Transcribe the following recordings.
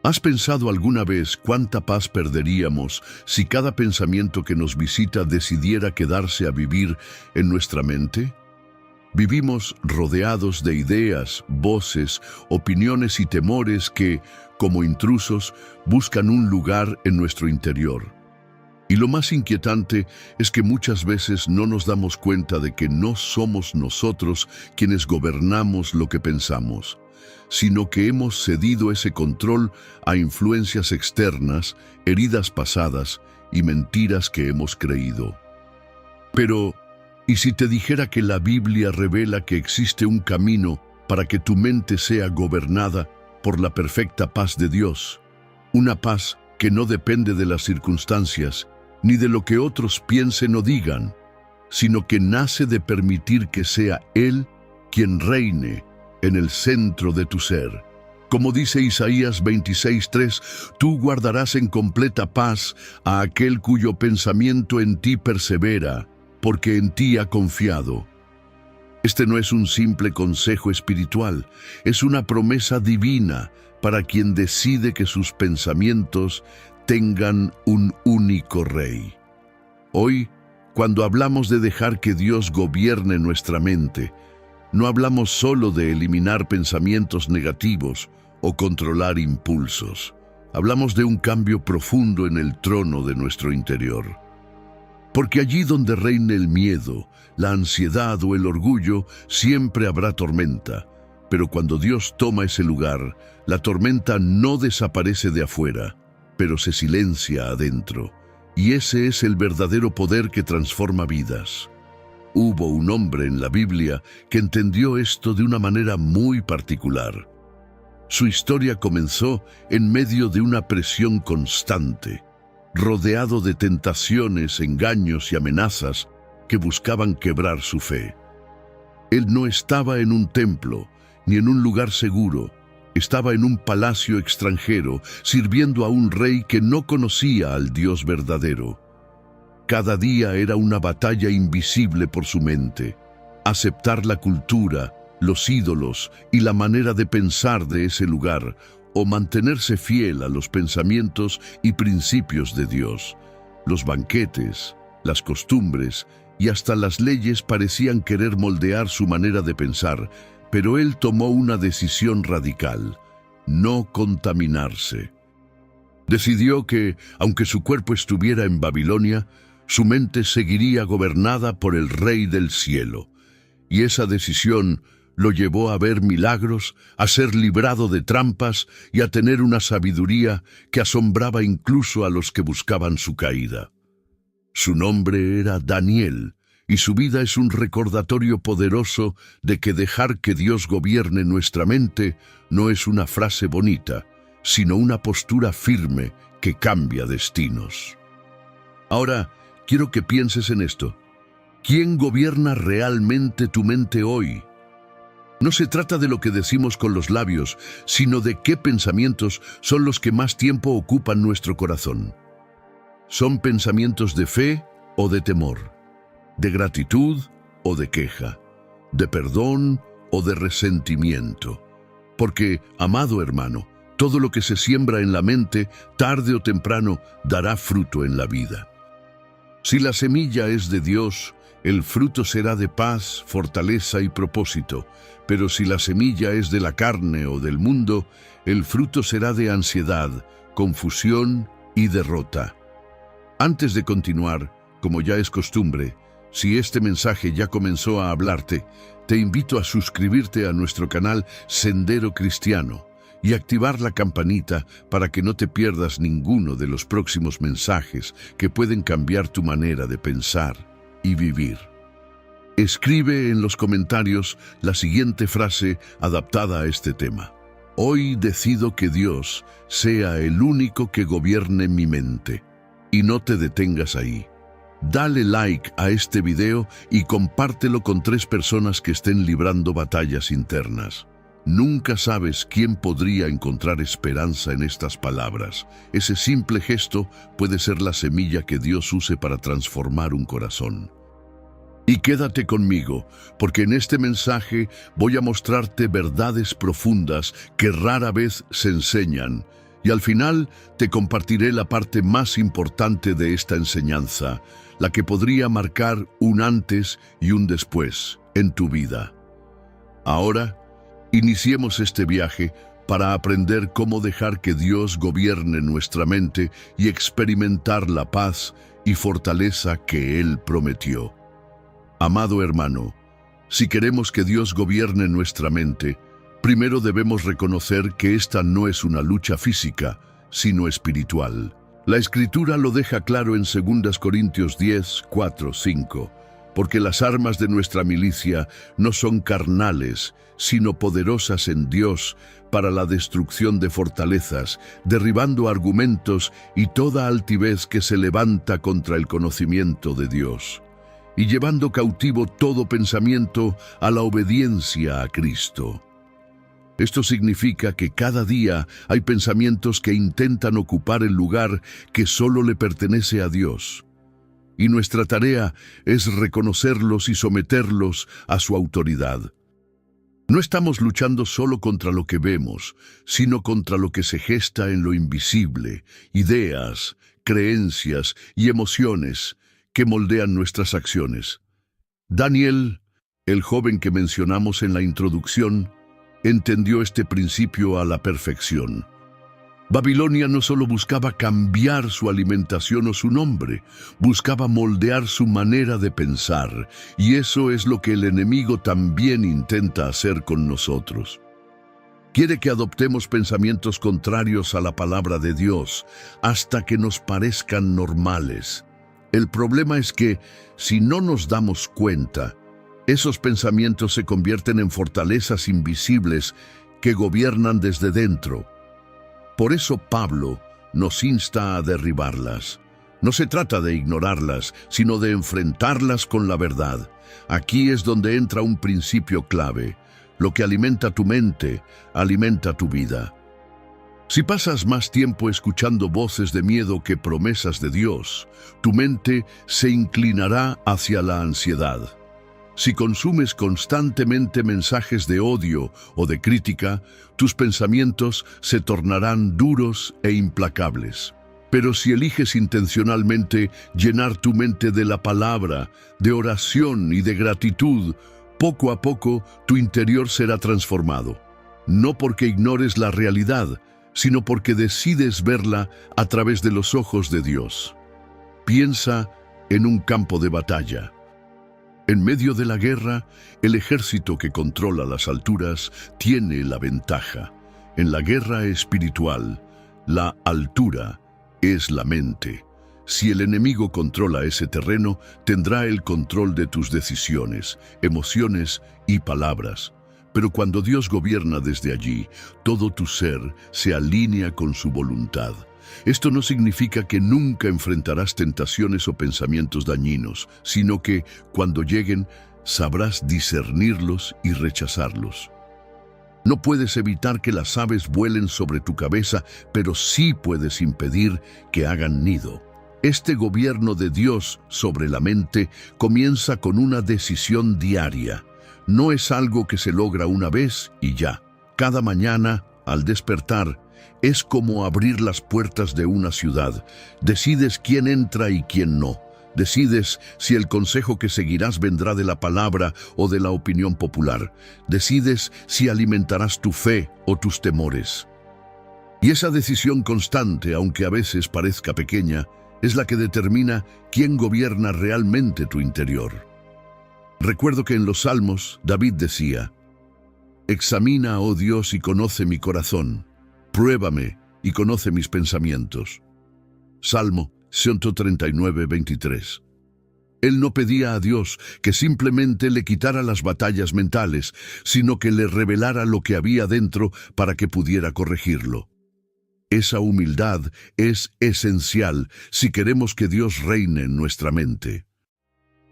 ¿Has pensado alguna vez cuánta paz perderíamos si cada pensamiento que nos visita decidiera quedarse a vivir en nuestra mente? Vivimos rodeados de ideas, voces, opiniones y temores que, como intrusos, buscan un lugar en nuestro interior. Y lo más inquietante es que muchas veces no nos damos cuenta de que no somos nosotros quienes gobernamos lo que pensamos, sino que hemos cedido ese control a influencias externas, heridas pasadas y mentiras que hemos creído. Pero, ¿y si te dijera que la Biblia revela que existe un camino para que tu mente sea gobernada por la perfecta paz de Dios? Una paz que no depende de las circunstancias, ni de lo que otros piensen o digan, sino que nace de permitir que sea Él quien reine en el centro de tu ser. Como dice Isaías 26:3, tú guardarás en completa paz a aquel cuyo pensamiento en ti persevera, porque en ti ha confiado. Este no es un simple consejo espiritual, es una promesa divina para quien decide que sus pensamientos tengan un único rey. Hoy, cuando hablamos de dejar que Dios gobierne nuestra mente, no hablamos solo de eliminar pensamientos negativos o controlar impulsos. Hablamos de un cambio profundo en el trono de nuestro interior. Porque allí donde reine el miedo, la ansiedad o el orgullo, siempre habrá tormenta. Pero cuando Dios toma ese lugar, la tormenta no desaparece de afuera, pero se silencia adentro. Y ese es el verdadero poder que transforma vidas. Hubo un hombre en la Biblia que entendió esto de una manera muy particular. Su historia comenzó en medio de una presión constante, rodeado de tentaciones, engaños y amenazas que buscaban quebrar su fe. Él no estaba en un templo, ni en un lugar seguro. Estaba en un palacio extranjero, sirviendo a un rey que no conocía al Dios verdadero. Cada día era una batalla invisible por su mente. Aceptar la cultura, los ídolos y la manera de pensar de ese lugar, o mantenerse fiel a los pensamientos y principios de Dios. Los banquetes, las costumbres y hasta las leyes parecían querer moldear su manera de pensar, pero él tomó una decisión radical: no contaminarse. Decidió que, aunque su cuerpo estuviera en Babilonia, su mente seguiría gobernada por el Rey del Cielo. Y esa decisión lo llevó a ver milagros, a ser librado de trampas y a tener una sabiduría que asombraba incluso a los que buscaban su caída. Su nombre era Daniel, y su vida es un recordatorio poderoso de que dejar que Dios gobierne nuestra mente no es una frase bonita, sino una postura firme que cambia destinos. Ahora, quiero que pienses en esto. ¿Quién gobierna realmente tu mente hoy? No se trata de lo que decimos con los labios, sino de qué pensamientos son los que más tiempo ocupan nuestro corazón. ¿Son pensamientos de fe o de temor? ¿De gratitud o de queja? ¿De perdón o de resentimiento? Porque, amado hermano, todo lo que se siembra en la mente, tarde o temprano, dará fruto en la vida. Si la semilla es de Dios, el fruto será de paz, fortaleza y propósito. Pero si la semilla es de la carne o del mundo, el fruto será de ansiedad, confusión y derrota. Antes de continuar, como ya es costumbre, si este mensaje ya comenzó a hablarte, te invito a suscribirte a nuestro canal Sendero Cristiano y activar la campanita para que no te pierdas ninguno de los próximos mensajes que pueden cambiar tu manera de pensar y vivir. Escribe en los comentarios la siguiente frase adaptada a este tema: hoy decido que Dios sea el único que gobierne mi mente. Y no te detengas ahí. Dale like a este video y compártelo con 3 personas que estén librando batallas internas. Nunca sabes quién podría encontrar esperanza en estas palabras. Ese simple gesto puede ser la semilla que Dios use para transformar un corazón. Y quédate conmigo, porque en este mensaje voy a mostrarte verdades profundas que rara vez se enseñan Y al final te compartiré la parte más importante de esta enseñanza, la que podría marcar un antes y un después en tu vida. Ahora, iniciemos este viaje para aprender cómo dejar que Dios gobierne nuestra mente y experimentar la paz y fortaleza que Él prometió. Amado hermano, si queremos que Dios gobierne nuestra mente, primero debemos reconocer que esta no es una lucha física, sino espiritual. La Escritura lo deja claro en 2 Corintios 10, 4, 5, porque las armas de nuestra milicia no son carnales, sino poderosas en Dios para la destrucción de fortalezas, derribando argumentos y toda altivez que se levanta contra el conocimiento de Dios, y llevando cautivo todo pensamiento a la obediencia a Cristo. Esto significa que cada día hay pensamientos que intentan ocupar el lugar que solo le pertenece a Dios. Y nuestra tarea es reconocerlos y someterlos a su autoridad. No estamos luchando solo contra lo que vemos, sino contra lo que se gesta en lo invisible, ideas, creencias y emociones que moldean nuestras acciones. Daniel, el joven que mencionamos en la introducción, entendió este principio a la perfección. Babilonia no solo buscaba cambiar su alimentación o su nombre, buscaba moldear su manera de pensar, y eso es lo que el enemigo también intenta hacer con nosotros. Quiere que adoptemos pensamientos contrarios a la palabra de Dios, hasta que nos parezcan normales. El problema es que, si no nos damos cuenta, esos pensamientos se convierten en fortalezas invisibles que gobiernan desde dentro. Por eso Pablo nos insta a derribarlas. No se trata de ignorarlas, sino de enfrentarlas con la verdad. Aquí es donde entra un principio clave. Lo que alimenta tu mente, alimenta tu vida. Si pasas más tiempo escuchando voces de miedo que promesas de Dios, tu mente se inclinará hacia la ansiedad. Si consumes constantemente mensajes de odio o de crítica, tus pensamientos se tornarán duros e implacables. Pero si eliges intencionalmente llenar tu mente de la palabra, de oración y de gratitud, poco a poco tu interior será transformado. No porque ignores la realidad, sino porque decides verla a través de los ojos de Dios. Piensa en un campo de batalla. En medio de la guerra, el ejército que controla las alturas tiene la ventaja. En la guerra espiritual, la altura es la mente. Si el enemigo controla ese terreno, tendrá el control de tus decisiones, emociones y palabras. Pero cuando Dios gobierna desde allí, todo tu ser se alinea con su voluntad. Esto no significa que nunca enfrentarás tentaciones o pensamientos dañinos, sino que, cuando lleguen, sabrás discernirlos y rechazarlos. No puedes evitar que las aves vuelen sobre tu cabeza, pero sí puedes impedir que hagan nido. Este gobierno de Dios sobre la mente comienza con una decisión diaria. No es algo que se logra una vez y ya. Cada mañana, al despertar, es como abrir las puertas de una ciudad. Decides quién entra y quién no. Decides si el consejo que seguirás vendrá de la palabra o de la opinión popular. Decides si alimentarás tu fe o tus temores. Y esa decisión constante, aunque a veces parezca pequeña, es la que determina quién gobierna realmente tu interior. Recuerdo que en los Salmos David decía: «Examina, oh Dios, y conoce mi corazón. Pruébame y conoce mis pensamientos». Salmo 139, 23. Él no pedía a Dios que simplemente le quitara las batallas mentales, sino que le revelara lo que había dentro para que pudiera corregirlo. Esa humildad es esencial si queremos que Dios reine en nuestra mente.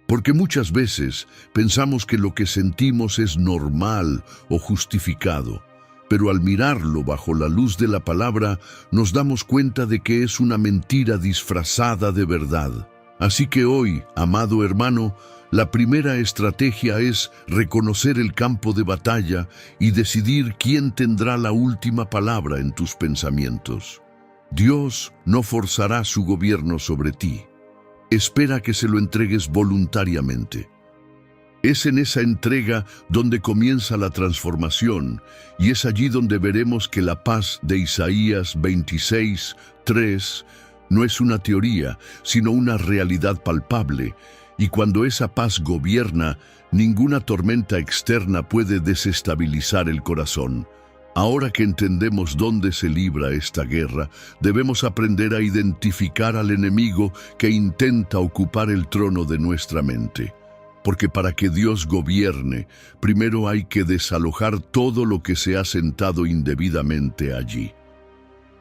Porque muchas veces pensamos que lo que sentimos es normal o justificado, pero al mirarlo bajo la luz de la palabra nos damos cuenta de que es una mentira disfrazada de verdad. Así que hoy, amado hermano, la primera estrategia es reconocer el campo de batalla y decidir quién tendrá la última palabra en tus pensamientos. Dios no forzará su gobierno sobre ti. Espera que se lo entregues voluntariamente. Es en esa entrega donde comienza la transformación, y es allí donde veremos que la paz de Isaías 26:3 no es una teoría, sino una realidad palpable, y cuando esa paz gobierna, ninguna tormenta externa puede desestabilizar el corazón. Ahora que entendemos dónde se libra esta guerra, debemos aprender a identificar al enemigo que intenta ocupar el trono de nuestra mente. Porque para que Dios gobierne, primero hay que desalojar todo lo que se ha sentado indebidamente allí.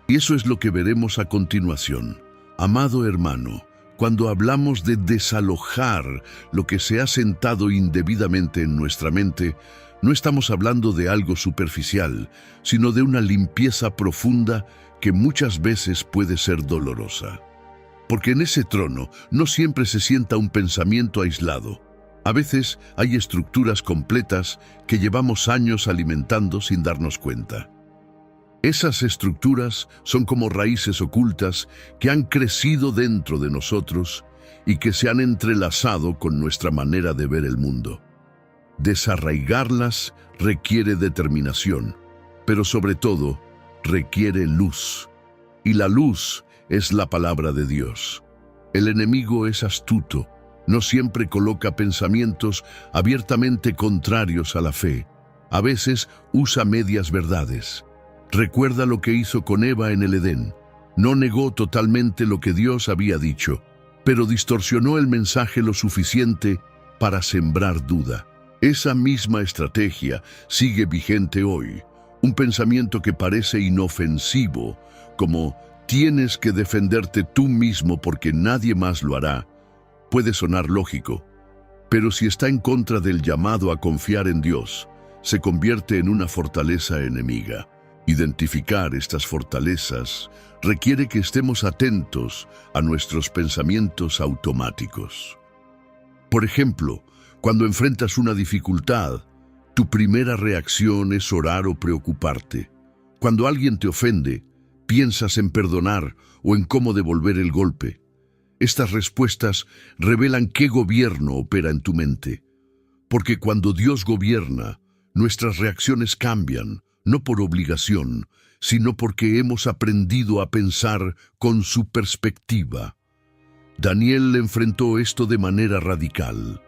Y eso es lo que veremos a continuación. Amado hermano, cuando hablamos de desalojar lo que se ha sentado indebidamente en nuestra mente, no estamos hablando de algo superficial, sino de una limpieza profunda que muchas veces puede ser dolorosa. Porque en ese trono no siempre se sienta un pensamiento aislado. A veces hay estructuras completas que llevamos años alimentando sin darnos cuenta. Esas estructuras son como raíces ocultas que han crecido dentro de nosotros y que se han entrelazado con nuestra manera de ver el mundo. Desarraigarlas requiere determinación, pero sobre todo requiere luz. Y la luz es la palabra de Dios. El enemigo es astuto, no siempre coloca pensamientos abiertamente contrarios a la fe. A veces usa medias verdades. Recuerda lo que hizo con Eva en el Edén. No negó totalmente lo que Dios había dicho, pero distorsionó el mensaje lo suficiente para sembrar duda. Esa misma estrategia sigue vigente hoy. Un pensamiento que parece inofensivo, como tienes que defenderte tú mismo porque nadie más lo hará, puede sonar lógico, pero si está en contra del llamado a confiar en Dios, se convierte en una fortaleza enemiga. Identificar estas fortalezas requiere que estemos atentos a nuestros pensamientos automáticos. Por ejemplo, cuando enfrentas una dificultad, tu primera reacción es orar o preocuparte. Cuando alguien te ofende, piensas en perdonar o en cómo devolver el golpe. Estas respuestas revelan qué gobierno opera en tu mente. Porque cuando Dios gobierna, nuestras reacciones cambian, no por obligación, sino porque hemos aprendido a pensar con su perspectiva. Daniel enfrentó esto de manera radical.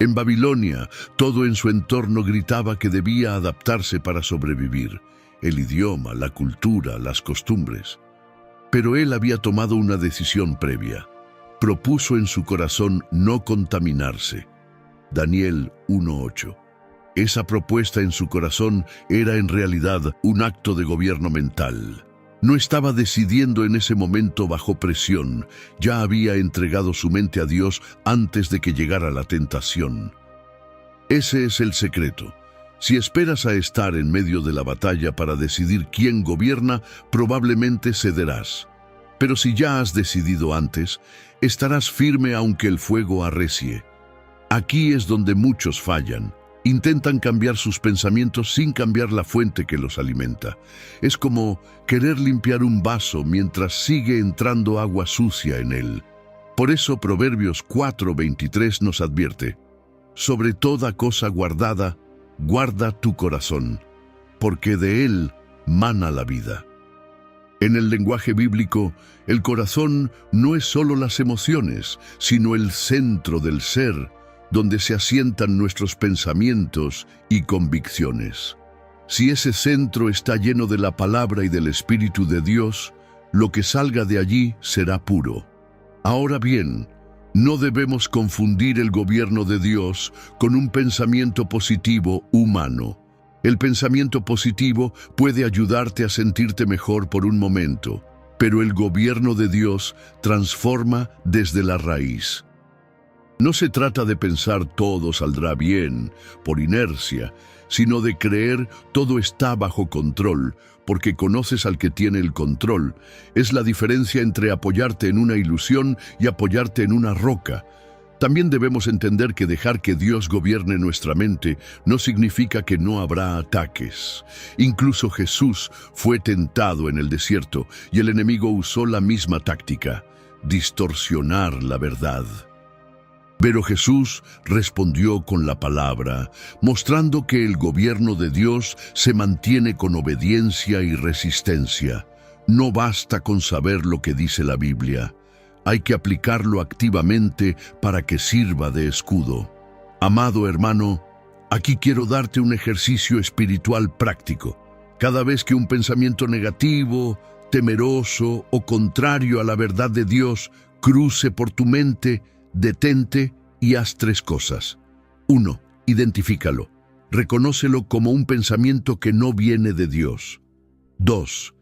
En Babilonia, todo en su entorno gritaba que debía adaptarse para sobrevivir. El idioma, la cultura, las costumbres. Pero él había tomado una decisión previa. Propuso en su corazón no contaminarse. Daniel 1:8. Esa propuesta en su corazón era en realidad un acto de gobierno mental. No estaba decidiendo en ese momento bajo presión, ya había entregado su mente a Dios antes de que llegara la tentación. Ese es el secreto. Si esperas a estar en medio de la batalla para decidir quién gobierna, probablemente cederás. Pero si ya has decidido antes, estarás firme aunque el fuego arrecie. Aquí es donde muchos fallan. Intentan cambiar sus pensamientos sin cambiar la fuente que los alimenta. Es como querer limpiar un vaso mientras sigue entrando agua sucia en él. Por eso Proverbios 4:23 nos advierte: sobre toda cosa guardada, guarda tu corazón, porque de él mana la vida. En el lenguaje bíblico, el corazón no es solo las emociones, sino el centro del ser, donde se asientan nuestros pensamientos y convicciones. Si ese centro está lleno de la palabra y del Espíritu de Dios, lo que salga de allí será puro. Ahora bien, no debemos confundir el gobierno de Dios con un pensamiento positivo humano. El pensamiento positivo puede ayudarte a sentirte mejor por un momento, pero el gobierno de Dios transforma desde la raíz. No se trata de pensar todo saldrá bien por inercia, sino de creer todo está bajo control, porque conoces al que tiene el control. Es la diferencia entre apoyarte en una ilusión y apoyarte en una roca. También debemos entender que dejar que Dios gobierne nuestra mente no significa que no habrá ataques. Incluso Jesús fue tentado en el desierto y el enemigo usó la misma táctica: distorsionar la verdad. Pero Jesús respondió con la palabra, mostrando que el gobierno de Dios se mantiene con obediencia y resistencia. No basta con saber lo que dice la Biblia. Hay que aplicarlo activamente para que sirva de escudo. Amado hermano, aquí quiero darte un ejercicio espiritual práctico. Cada vez que un pensamiento negativo, temeroso o contrario a la verdad de Dios cruce por tu mente, detente y haz 3 cosas. 1. Identifícalo. Reconócelo como un pensamiento que no viene de Dios. 2.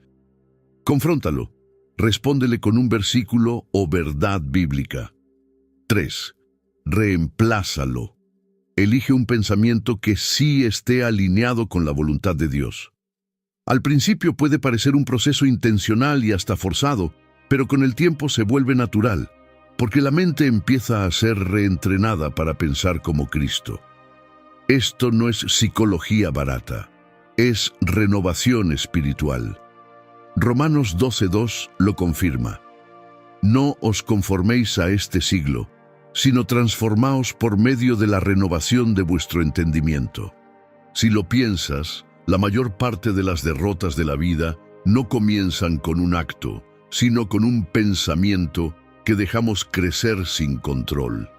Confróntalo. Respóndele con un versículo o verdad bíblica. 3. Reemplázalo. Elige un pensamiento que sí esté alineado con la voluntad de Dios. Al principio puede parecer un proceso intencional y hasta forzado, pero con el tiempo se vuelve natural, porque la mente empieza a ser reentrenada para pensar como Cristo. Esto no es psicología barata, es renovación espiritual. Romanos 12:2 lo confirma. No os conforméis a este siglo, sino transformaos por medio de la renovación de vuestro entendimiento. Si lo piensas, la mayor parte de las derrotas de la vida no comienzan con un acto, sino con un pensamiento que dejamos crecer sin control.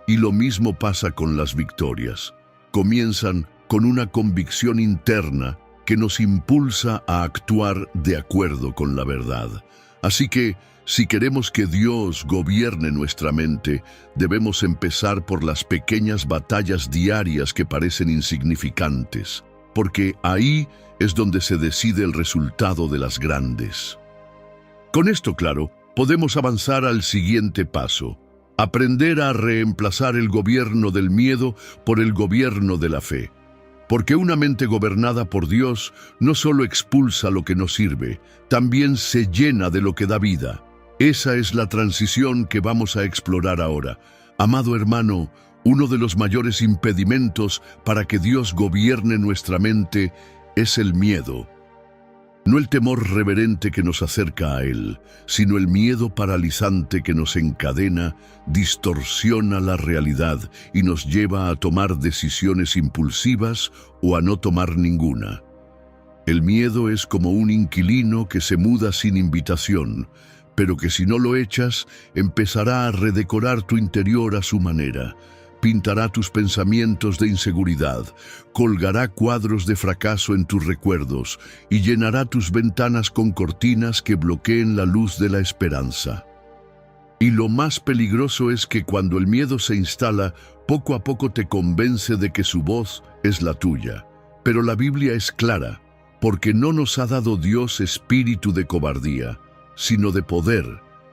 Y lo mismo pasa con las victorias. Comienzan con una convicción interna que nos impulsa a actuar de acuerdo con la verdad. Así que, si queremos que Dios gobierne nuestra mente, debemos empezar por las pequeñas batallas diarias que parecen insignificantes, porque ahí es donde se decide el resultado de las grandes. Con esto claro, podemos avanzar al siguiente paso: aprender a reemplazar el gobierno del miedo por el gobierno de la fe. Porque una mente gobernada por Dios no solo expulsa lo que no sirve, también se llena de lo que da vida. Esa es la transición que vamos a explorar ahora. Amado hermano, uno de los mayores impedimentos para que Dios gobierne nuestra mente es el miedo. No el temor reverente que nos acerca a Él, sino el miedo paralizante que nos encadena, distorsiona la realidad y nos lleva a tomar decisiones impulsivas o a no tomar ninguna. El miedo es como un inquilino que se muda sin invitación, pero que si no lo echas, empezará a redecorar tu interior a su manera. Pintará tus pensamientos de inseguridad, colgará cuadros de fracaso en tus recuerdos y llenará tus ventanas con cortinas que bloqueen la luz de la esperanza. Y lo más peligroso es que cuando el miedo se instala, poco a poco te convence de que su voz es la tuya. Pero la Biblia es clara, porque no nos ha dado Dios espíritu de cobardía, sino de poder,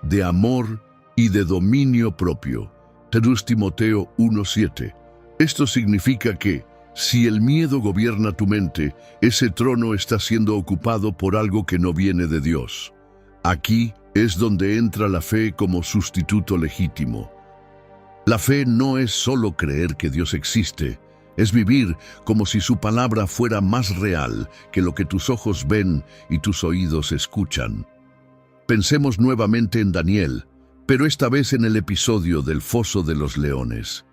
de amor y de dominio propio. 2 Timoteo 1:7. Esto significa que, si el miedo gobierna tu mente, ese trono está siendo ocupado por algo que no viene de Dios. Aquí es donde entra la fe como sustituto legítimo. La fe no es solo creer que Dios existe, es vivir como si su palabra fuera más real que lo que tus ojos ven y tus oídos escuchan. Pensemos nuevamente en Daniel, pero esta vez en el episodio del Foso de los Leones.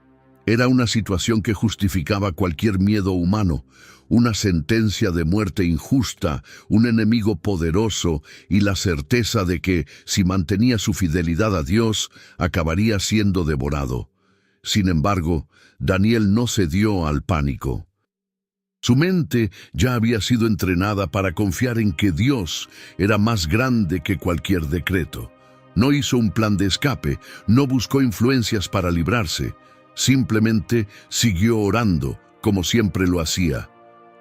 Era una situación que justificaba cualquier miedo humano, una sentencia de muerte injusta, un enemigo poderoso y la certeza de que, si mantenía su fidelidad a Dios, acabaría siendo devorado. Sin embargo, Daniel no cedió al pánico. Su mente ya había sido entrenada para confiar en que Dios era más grande que cualquier decreto. No hizo un plan de escape, no buscó influencias para librarse, simplemente siguió orando, como siempre lo hacía.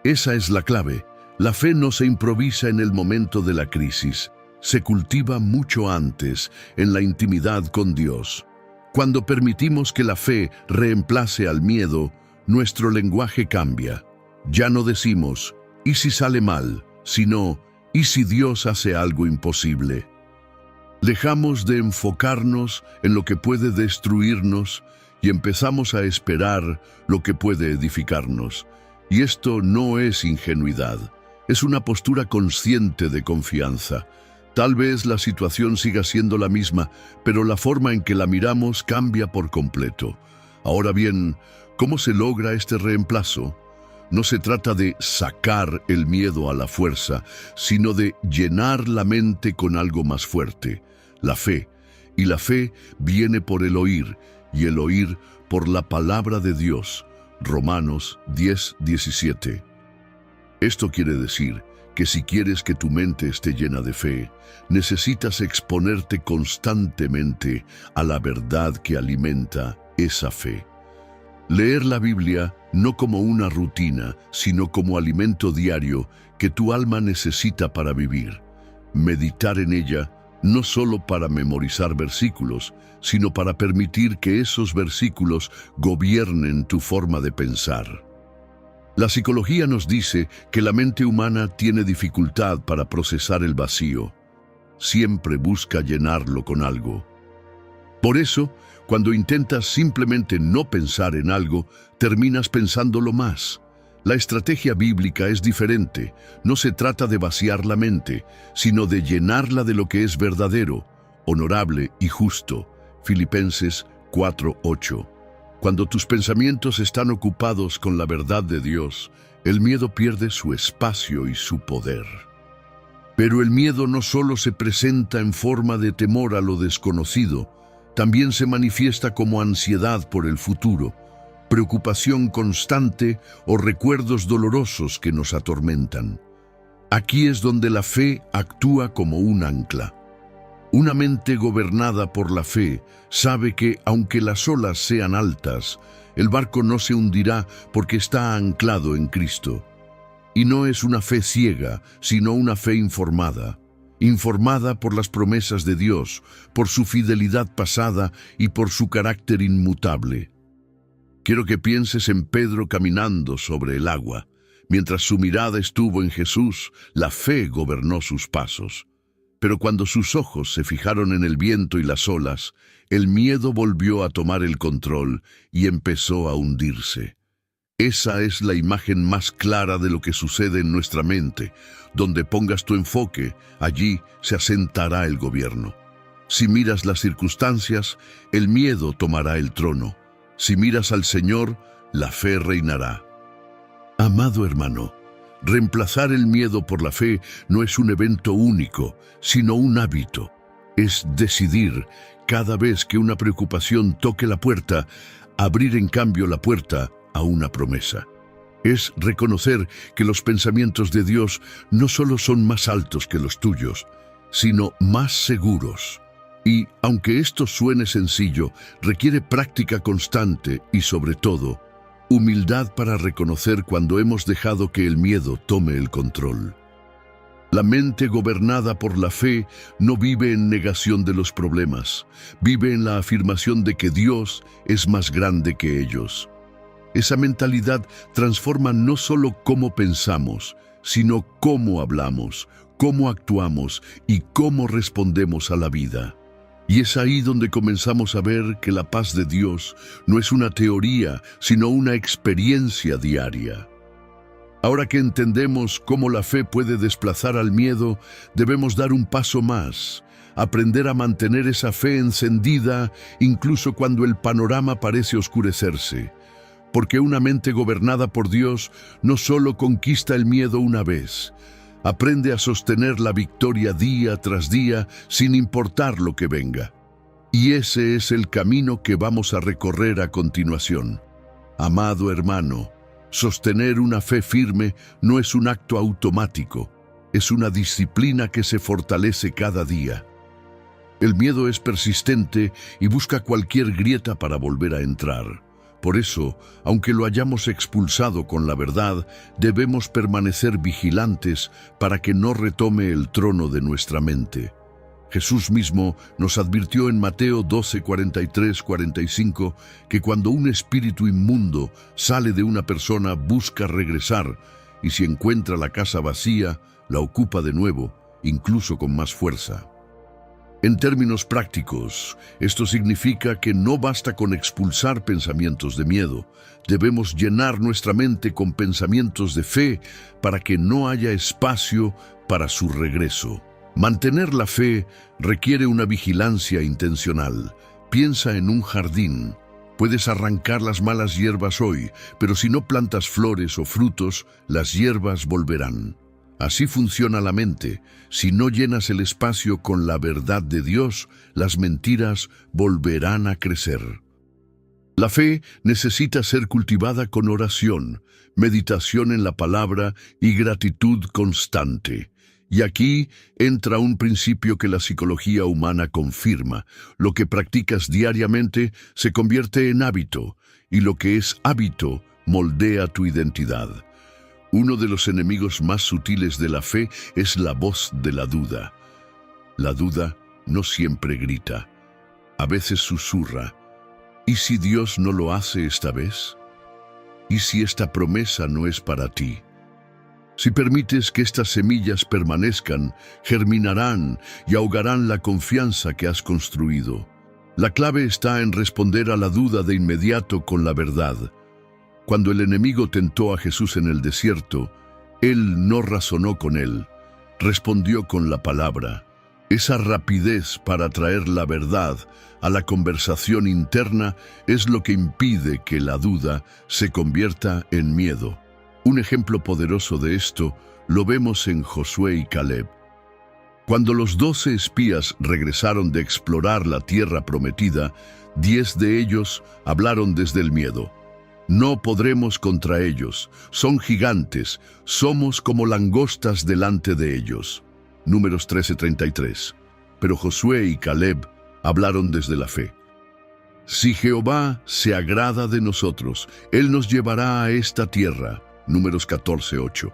Esa es la clave. La fe no se improvisa en el momento de la crisis, se cultiva mucho antes, en la intimidad con Dios. Cuando permitimos que la fe reemplace al miedo, nuestro lenguaje cambia. Ya no decimos, ¿y si sale mal?, sino, ¿y si Dios hace algo imposible? Dejamos de enfocarnos en lo que puede destruirnos y empezamos a esperar lo que puede edificarnos. Y esto no es ingenuidad, es una postura consciente de confianza. Tal vez la situación siga siendo la misma, pero la forma en que la miramos cambia por completo. Ahora bien, ¿cómo se logra este reemplazo? No se trata de sacar el miedo a la fuerza, sino de llenar la mente con algo más fuerte, la fe. Y la fe viene por el oír, y el oír por la palabra de Dios. Romanos 10:17. Esto quiere decir que si quieres que tu mente esté llena de fe, necesitas exponerte constantemente a la verdad que alimenta esa fe. Leer la Biblia no como una rutina, sino como alimento diario que tu alma necesita para vivir. Meditar en ella no solo para memorizar versículos, sino para permitir que esos versículos gobiernen tu forma de pensar. La psicología nos dice que la mente humana tiene dificultad para procesar el vacío. Siempre busca llenarlo con algo. Por eso, cuando intentas simplemente no pensar en algo, terminas pensándolo más. La estrategia bíblica es diferente. No se trata de vaciar la mente, sino de llenarla de lo que es verdadero, honorable y justo. Filipenses 4:8. Cuando tus pensamientos están ocupados con la verdad de Dios, el miedo pierde su espacio y su poder. Pero el miedo no solo se presenta en forma de temor a lo desconocido, también se manifiesta como ansiedad por el futuro, preocupación constante o recuerdos dolorosos que nos atormentan. Aquí es donde la fe actúa como un ancla. Una mente gobernada por la fe sabe que, aunque las olas sean altas, el barco no se hundirá porque está anclado en Cristo. Y no es una fe ciega, sino una fe informada por las promesas de Dios, por su fidelidad pasada y por su carácter inmutable. Quiero que pienses en Pedro caminando sobre el agua. Mientras su mirada estuvo en Jesús, la fe gobernó sus pasos. Pero cuando sus ojos se fijaron en el viento y las olas, el miedo volvió a tomar el control y empezó a hundirse. Esa es la imagen más clara de lo que sucede en nuestra mente. Donde pongas tu enfoque, allí se asentará el gobierno. Si miras las circunstancias, el miedo tomará el trono. Si miras al Señor, la fe reinará. Amado hermano, reemplazar el miedo por la fe no es un evento único, sino un hábito. Es decidir, cada vez que una preocupación toque la puerta, abrir en cambio la puerta a una promesa. Es reconocer que los pensamientos de Dios no solo son más altos que los tuyos, sino más seguros. Y, aunque esto suene sencillo, requiere práctica constante y, sobre todo, humildad para reconocer cuando hemos dejado que el miedo tome el control. La mente gobernada por la fe no vive en negación de los problemas, vive en la afirmación de que Dios es más grande que ellos. Esa mentalidad transforma no solo cómo pensamos, sino cómo hablamos, cómo actuamos y cómo respondemos a la vida. Y es ahí donde comenzamos a ver que la paz de Dios no es una teoría, sino una experiencia diaria. Ahora que entendemos cómo la fe puede desplazar al miedo, debemos dar un paso más, aprender a mantener esa fe encendida incluso cuando el panorama parece oscurecerse. Porque una mente gobernada por Dios no solo conquista el miedo una vez, aprende a sostener la victoria día tras día sin importar lo que venga. Y ese es el camino que vamos a recorrer a continuación. Amado hermano, sostener una fe firme no es un acto automático, es una disciplina que se fortalece cada día. El miedo es persistente y busca cualquier grieta para volver a entrar. Por eso, aunque lo hayamos expulsado con la verdad, debemos permanecer vigilantes para que no retome el trono de nuestra mente. Jesús mismo nos advirtió en Mateo 12:43-45 que cuando un espíritu inmundo sale de una persona busca regresar y si encuentra la casa vacía, la ocupa de nuevo, incluso con más fuerza. En términos prácticos, esto significa que no basta con expulsar pensamientos de miedo. Debemos llenar nuestra mente con pensamientos de fe para que no haya espacio para su regreso. Mantener la fe requiere una vigilancia intencional. Piensa en un jardín. Puedes arrancar las malas hierbas hoy, pero si no plantas flores o frutos, las hierbas volverán. Así funciona la mente. Si no llenas el espacio con la verdad de Dios, las mentiras volverán a crecer. La fe necesita ser cultivada con oración, meditación en la palabra y gratitud constante. Y aquí entra un principio que la psicología humana confirma. Lo que practicas diariamente se convierte en hábito, y lo que es hábito moldea tu identidad. Uno de los enemigos más sutiles de la fe es la voz de la duda. La duda no siempre grita, a veces susurra. ¿Y si Dios no lo hace esta vez? ¿Y si esta promesa no es para ti? Si permites que estas semillas permanezcan, germinarán y ahogarán la confianza que has construido. La clave está en responder a la duda de inmediato con la verdad. Cuando el enemigo tentó a Jesús en el desierto, él no razonó con él, respondió con la palabra. Esa rapidez para traer la verdad a la conversación interna es lo que impide que la duda se convierta en miedo. Un ejemplo poderoso de esto lo vemos en Josué y Caleb. Cuando los 12 espías regresaron de explorar la tierra prometida, 10 de ellos hablaron desde el miedo. No podremos contra ellos, son gigantes, somos como langostas delante de ellos. Números 13:33. Pero Josué y Caleb hablaron desde la fe. Si Jehová se agrada de nosotros, Él nos llevará a esta tierra. Números 14:8.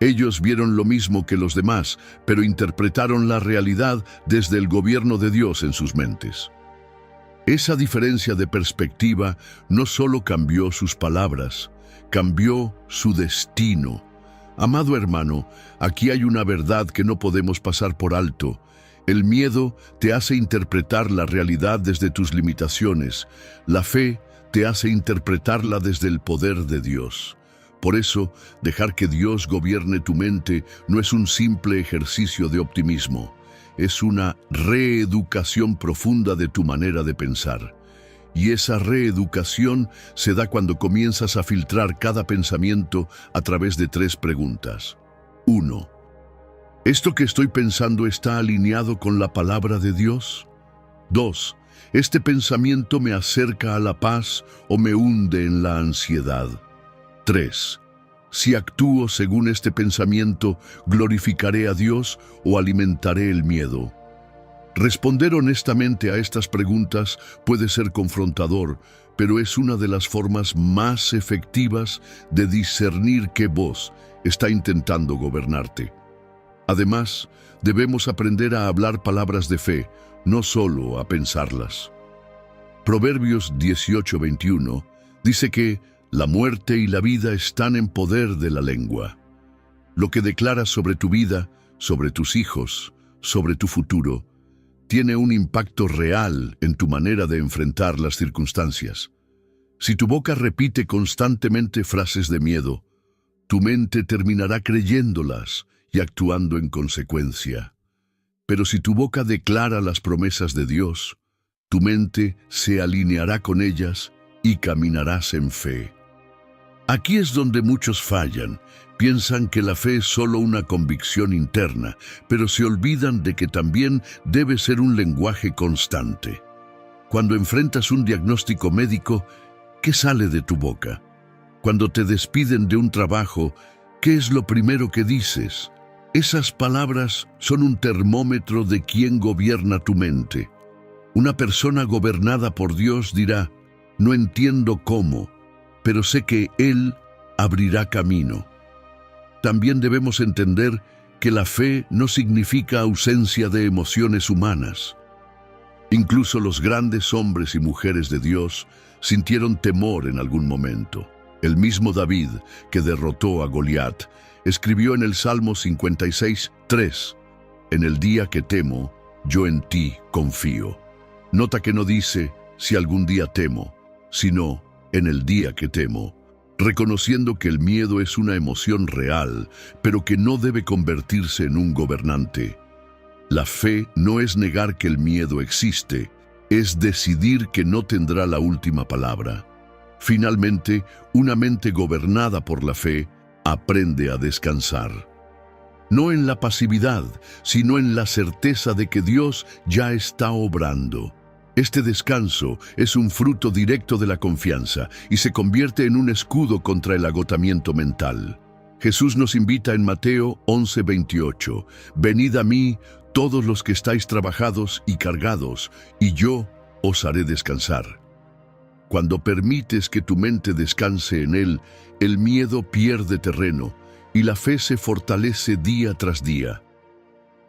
Ellos vieron lo mismo que los demás, pero interpretaron la realidad desde el gobierno de Dios en sus mentes. Esa diferencia de perspectiva no solo cambió sus palabras, cambió su destino. Amado hermano, aquí hay una verdad que no podemos pasar por alto. El miedo te hace interpretar la realidad desde tus limitaciones. La fe te hace interpretarla desde el poder de Dios. Por eso, dejar que Dios gobierne tu mente no es un simple ejercicio de optimismo. Es una reeducación profunda de tu manera de pensar. Y esa reeducación se da cuando comienzas a filtrar cada pensamiento a través de 3 preguntas. 1. ¿Esto que estoy pensando está alineado con la palabra de Dios? 2. ¿Este pensamiento me acerca a la paz o me hunde en la ansiedad? 3. Si actúo según este pensamiento, ¿glorificaré a Dios o alimentaré el miedo? Responder honestamente a estas preguntas puede ser confrontador, pero es una de las formas más efectivas de discernir qué voz está intentando gobernarte. Además, debemos aprender a hablar palabras de fe, no solo a pensarlas. Proverbios 18:21 dice que la muerte y la vida están en poder de la lengua. Lo que declaras sobre tu vida, sobre tus hijos, sobre tu futuro, tiene un impacto real en tu manera de enfrentar las circunstancias. Si tu boca repite constantemente frases de miedo, tu mente terminará creyéndolas y actuando en consecuencia. Pero si tu boca declara las promesas de Dios, tu mente se alineará con ellas y caminarás en fe. Aquí es donde muchos fallan. Piensan que la fe es solo una convicción interna, pero se olvidan de que también debe ser un lenguaje constante. Cuando enfrentas un diagnóstico médico, ¿qué sale de tu boca? Cuando te despiden de un trabajo, ¿qué es lo primero que dices? Esas palabras son un termómetro de quién gobierna tu mente. Una persona gobernada por Dios dirá, no entiendo cómo, pero sé que Él abrirá camino. También debemos entender que la fe no significa ausencia de emociones humanas. Incluso los grandes hombres y mujeres de Dios sintieron temor en algún momento. El mismo David, que derrotó a Goliat, escribió en el Salmo 56:3, «En el día que temo, yo en ti confío. Nota que no dice, si algún día temo, sino, en el día que temo, reconociendo que el miedo es una emoción real, pero que no debe convertirse en un gobernante. La fe no es negar que el miedo existe, es decidir que no tendrá la última palabra. Finalmente, una mente gobernada por la fe aprende a descansar. No en la pasividad, sino en la certeza de que Dios ya está obrando. Este descanso es un fruto directo de la confianza y se convierte en un escudo contra el agotamiento mental. Jesús nos invita en Mateo 11:28, «Venid a mí, todos los que estáis trabajados y cargados, y yo os haré descansar». Cuando permites que tu mente descanse en Él, el miedo pierde terreno y la fe se fortalece día tras día.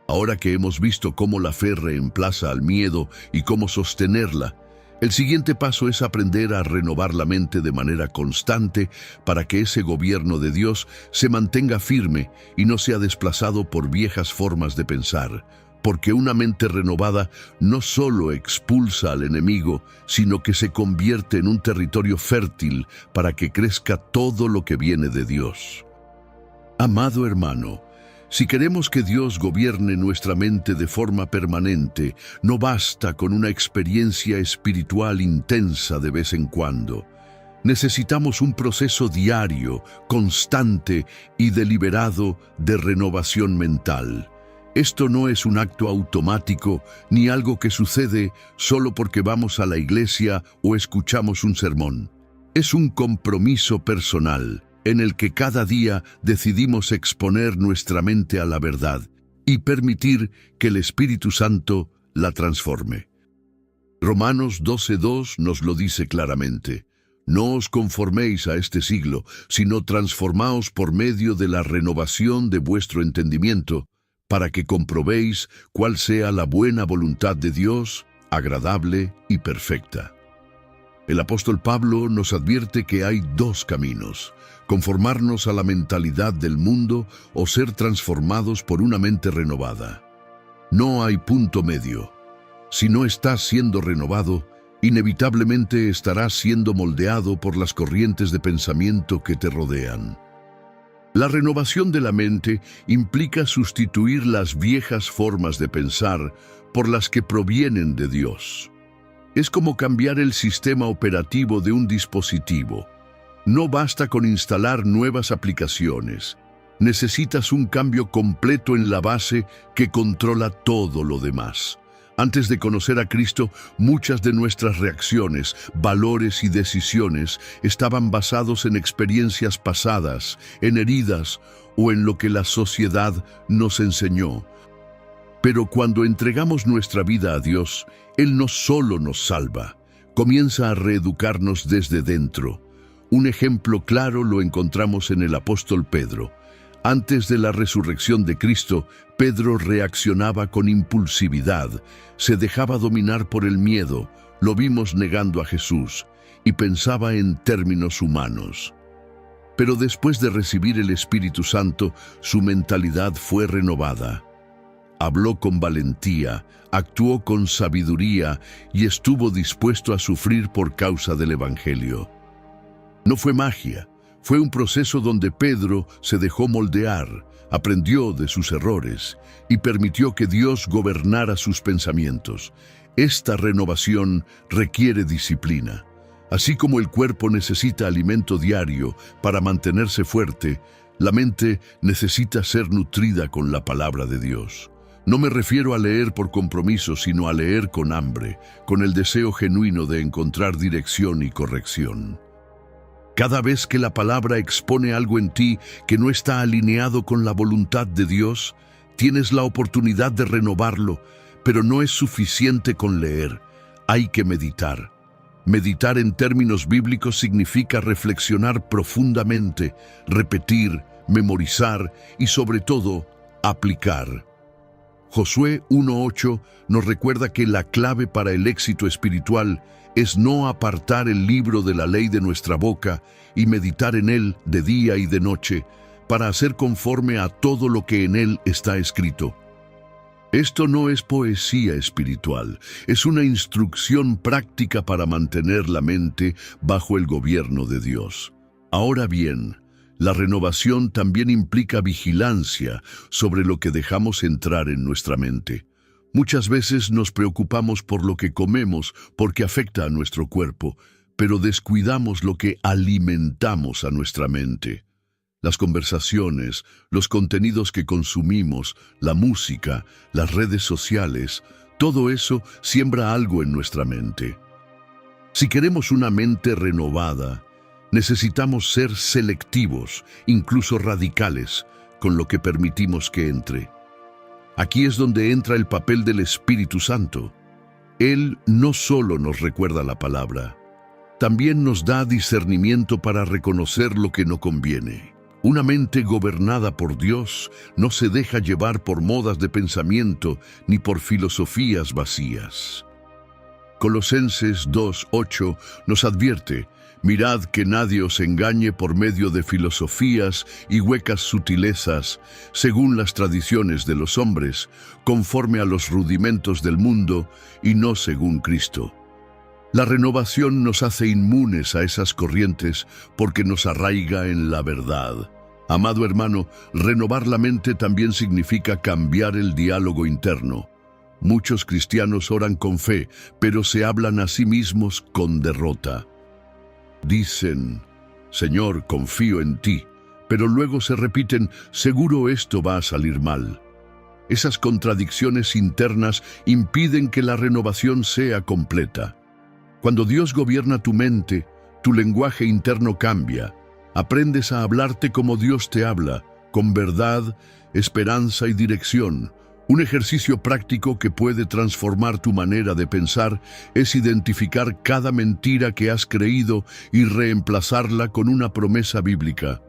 Ahora que hemos visto cómo la fe reemplaza al miedo y cómo sostenerla, el siguiente paso es aprender a renovar la mente de manera constante para que ese gobierno de Dios se mantenga firme y no sea desplazado por viejas formas de pensar, porque una mente renovada no solo expulsa al enemigo, sino que se convierte en un territorio fértil para que crezca todo lo que viene de Dios. Amado hermano, si queremos que Dios gobierne nuestra mente de forma permanente, no basta con una experiencia espiritual intensa de vez en cuando. Necesitamos un proceso diario, constante y deliberado de renovación mental. Esto no es un acto automático ni algo que sucede solo porque vamos a la iglesia o escuchamos un sermón. Es un compromiso personal en el que cada día decidimos exponer nuestra mente a la verdad y permitir que el Espíritu Santo la transforme. Romanos 12:2 nos lo dice claramente. No os conforméis a este siglo, sino transformaos por medio de la renovación de vuestro entendimiento, para que comprobéis cuál sea la buena voluntad de Dios, agradable y perfecta. El apóstol Pablo nos advierte que hay dos caminos: conformarnos a la mentalidad del mundo o ser transformados por una mente renovada. No hay punto medio. Si no estás siendo renovado, inevitablemente estarás siendo moldeado por las corrientes de pensamiento que te rodean. La renovación de la mente implica sustituir las viejas formas de pensar por las que provienen de Dios. Es como cambiar el sistema operativo de un dispositivo. No basta con instalar nuevas aplicaciones. Necesitas un cambio completo en la base que controla todo lo demás. Antes de conocer a Cristo, muchas de nuestras reacciones, valores y decisiones estaban basados en experiencias pasadas, en heridas o en lo que la sociedad nos enseñó. Pero cuando entregamos nuestra vida a Dios, Él no solo nos salva, comienza a reeducarnos desde dentro. Un ejemplo claro lo encontramos en el apóstol Pedro. Antes de la resurrección de Cristo, Pedro reaccionaba con impulsividad, se dejaba dominar por el miedo, lo vimos negando a Jesús, y pensaba en términos humanos. Pero después de recibir el Espíritu Santo, su mentalidad fue renovada. Habló con valentía, actuó con sabiduría y estuvo dispuesto a sufrir por causa del Evangelio. No fue magia. Fue un proceso donde Pedro se dejó moldear, aprendió de sus errores y permitió que Dios gobernara sus pensamientos. Esta renovación requiere disciplina. Así como el cuerpo necesita alimento diario para mantenerse fuerte, la mente necesita ser nutrida con la palabra de Dios. No me refiero a leer por compromiso, sino a leer con hambre, con el deseo genuino de encontrar dirección y corrección. Cada vez que la palabra expone algo en ti que no está alineado con la voluntad de Dios, tienes la oportunidad de renovarlo, pero no es suficiente con leer, hay que meditar. Meditar en términos bíblicos significa reflexionar profundamente, repetir, memorizar y sobre todo, aplicar. Josué 1:8 nos recuerda que la clave para el éxito espiritual es no apartar el libro de la ley de nuestra boca y meditar en él de día y de noche, para hacer conforme a todo lo que en él está escrito. Esto no es poesía espiritual, es una instrucción práctica para mantener la mente bajo el gobierno de Dios. Ahora bien, la renovación también implica vigilancia sobre lo que dejamos entrar en nuestra mente. Muchas veces nos preocupamos por lo que comemos porque afecta a nuestro cuerpo, pero descuidamos lo que alimentamos a nuestra mente. Las conversaciones, los contenidos que consumimos, la música, las redes sociales, todo eso siembra algo en nuestra mente. Si queremos una mente renovada, necesitamos ser selectivos, incluso radicales, con lo que permitimos que entre. Aquí es donde entra el papel del Espíritu Santo. Él no solo nos recuerda la palabra, también nos da discernimiento para reconocer lo que no conviene. Una mente gobernada por Dios no se deja llevar por modas de pensamiento ni por filosofías vacías. Colosenses 2:8 nos advierte: mirad que nadie os engañe por medio de filosofías y huecas sutilezas, según las tradiciones de los hombres, conforme a los rudimentos del mundo y no según Cristo. La renovación nos hace inmunes a esas corrientes porque nos arraiga en la verdad. Amado hermano, renovar la mente también significa cambiar el diálogo interno. Muchos cristianos oran con fe, pero se hablan a sí mismos con derrota. Dicen: Señor, confío en ti, pero luego se repiten: seguro esto va a salir mal. Esas contradicciones internas impiden que la renovación sea completa. Cuando Dios gobierna tu mente, tu lenguaje interno cambia. Aprendes a hablarte como Dios te habla, con verdad, esperanza y dirección. Un ejercicio práctico que puede transformar tu manera de pensar es identificar cada mentira que has creído y reemplazarla con una promesa bíblica.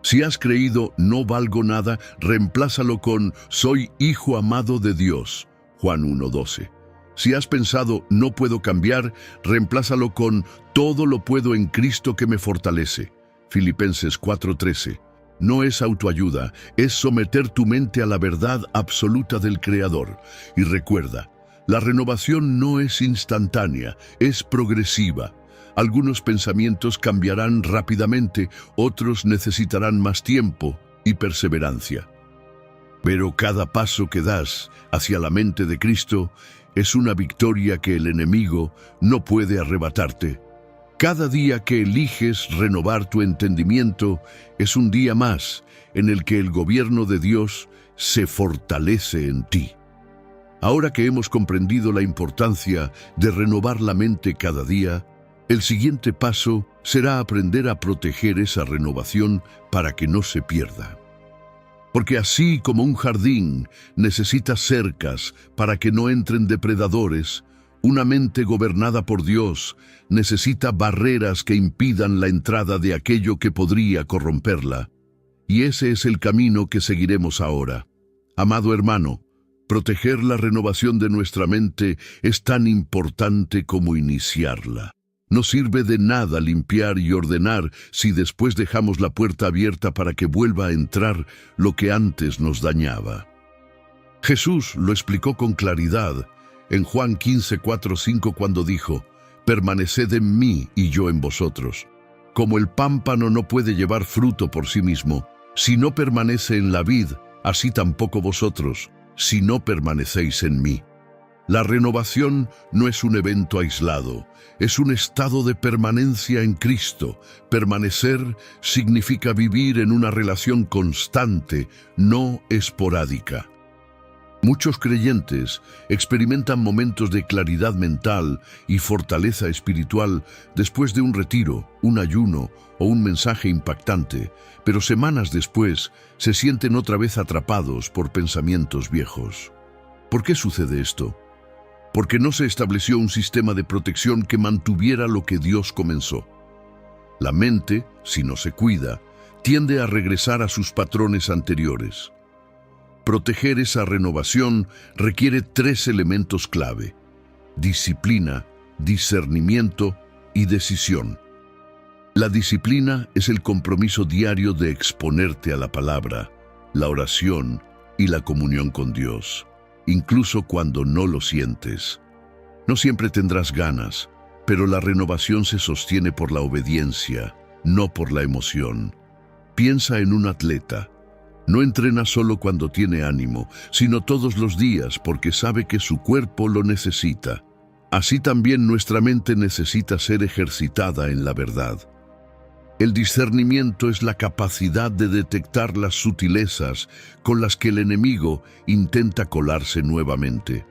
Si has creído "no valgo nada", reemplázalo con "soy hijo amado de Dios", Juan 1:12. Si has pensado "no puedo cambiar", reemplázalo con "todo lo puedo en Cristo que me fortalece", Filipenses 4:13. No es autoayuda, es someter tu mente a la verdad absoluta del Creador. Y recuerda, la renovación no es instantánea, es progresiva. Algunos pensamientos cambiarán rápidamente, otros necesitarán más tiempo y perseverancia. Pero cada paso que das hacia la mente de Cristo es una victoria que el enemigo no puede arrebatarte. Cada día que eliges renovar tu entendimiento es un día más en el que el gobierno de Dios se fortalece en ti. Ahora que hemos comprendido la importancia de renovar la mente cada día, el siguiente paso será aprender a proteger esa renovación para que no se pierda. Porque así como un jardín necesita cercas para que no entren depredadores, una mente gobernada por Dios necesita barreras que impidan la entrada de aquello que podría corromperla. Y ese es el camino que seguiremos ahora. Amado hermano, proteger la renovación de nuestra mente es tan importante como iniciarla. No sirve de nada limpiar y ordenar si después dejamos la puerta abierta para que vuelva a entrar lo que antes nos dañaba. Jesús lo explicó con claridad en Juan 15:4-5 cuando dijo: permaneced en mí y yo en vosotros. Como el pámpano no puede llevar fruto por sí mismo, si no permanece en la vid, así tampoco vosotros, si no permanecéis en mí. La renovación no es un evento aislado, es un estado de permanencia en Cristo. Permanecer significa vivir en una relación constante, no esporádica. Muchos creyentes experimentan momentos de claridad mental y fortaleza espiritual después de un retiro, un ayuno o un mensaje impactante, pero semanas después se sienten otra vez atrapados por pensamientos viejos. ¿Por qué sucede esto? Porque no se estableció un sistema de protección que mantuviera lo que Dios comenzó. La mente, si no se cuida, tiende a regresar a sus patrones anteriores. Proteger esa renovación requiere 3 elementos clave: disciplina, discernimiento y decisión. La disciplina es el compromiso diario de exponerte a la palabra, la oración y la comunión con Dios. incluso cuando no lo sientes. No siempre tendrás ganas, pero la renovación se sostiene por la obediencia, no por la emoción. Piensa en un atleta. No entrena solo cuando tiene ánimo, sino todos los días porque sabe que su cuerpo lo necesita. Así también nuestra mente necesita ser ejercitada en la verdad. El discernimiento es la capacidad de detectar las sutilezas con las que el enemigo intenta colarse nuevamente.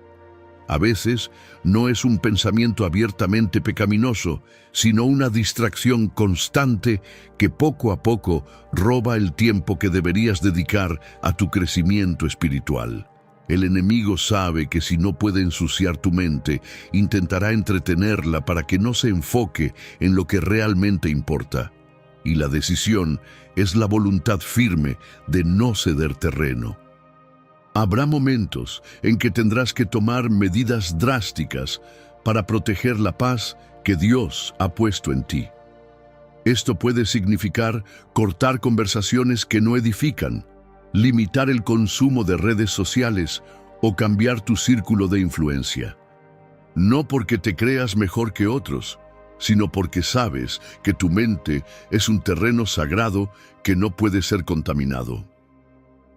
A veces no es un pensamiento abiertamente pecaminoso, sino una distracción constante que poco a poco roba el tiempo que deberías dedicar a tu crecimiento espiritual. El enemigo sabe que si no puede ensuciar tu mente, intentará entretenerla para que no se enfoque en lo que realmente importa. Y la decisión es la voluntad firme de no ceder terreno. Habrá momentos en que tendrás que tomar medidas drásticas para proteger la paz que Dios ha puesto en ti. Esto puede significar cortar conversaciones que no edifican, limitar el consumo de redes sociales o cambiar tu círculo de influencia. No porque te creas mejor que otros, sino porque sabes que tu mente es un terreno sagrado que no puede ser contaminado.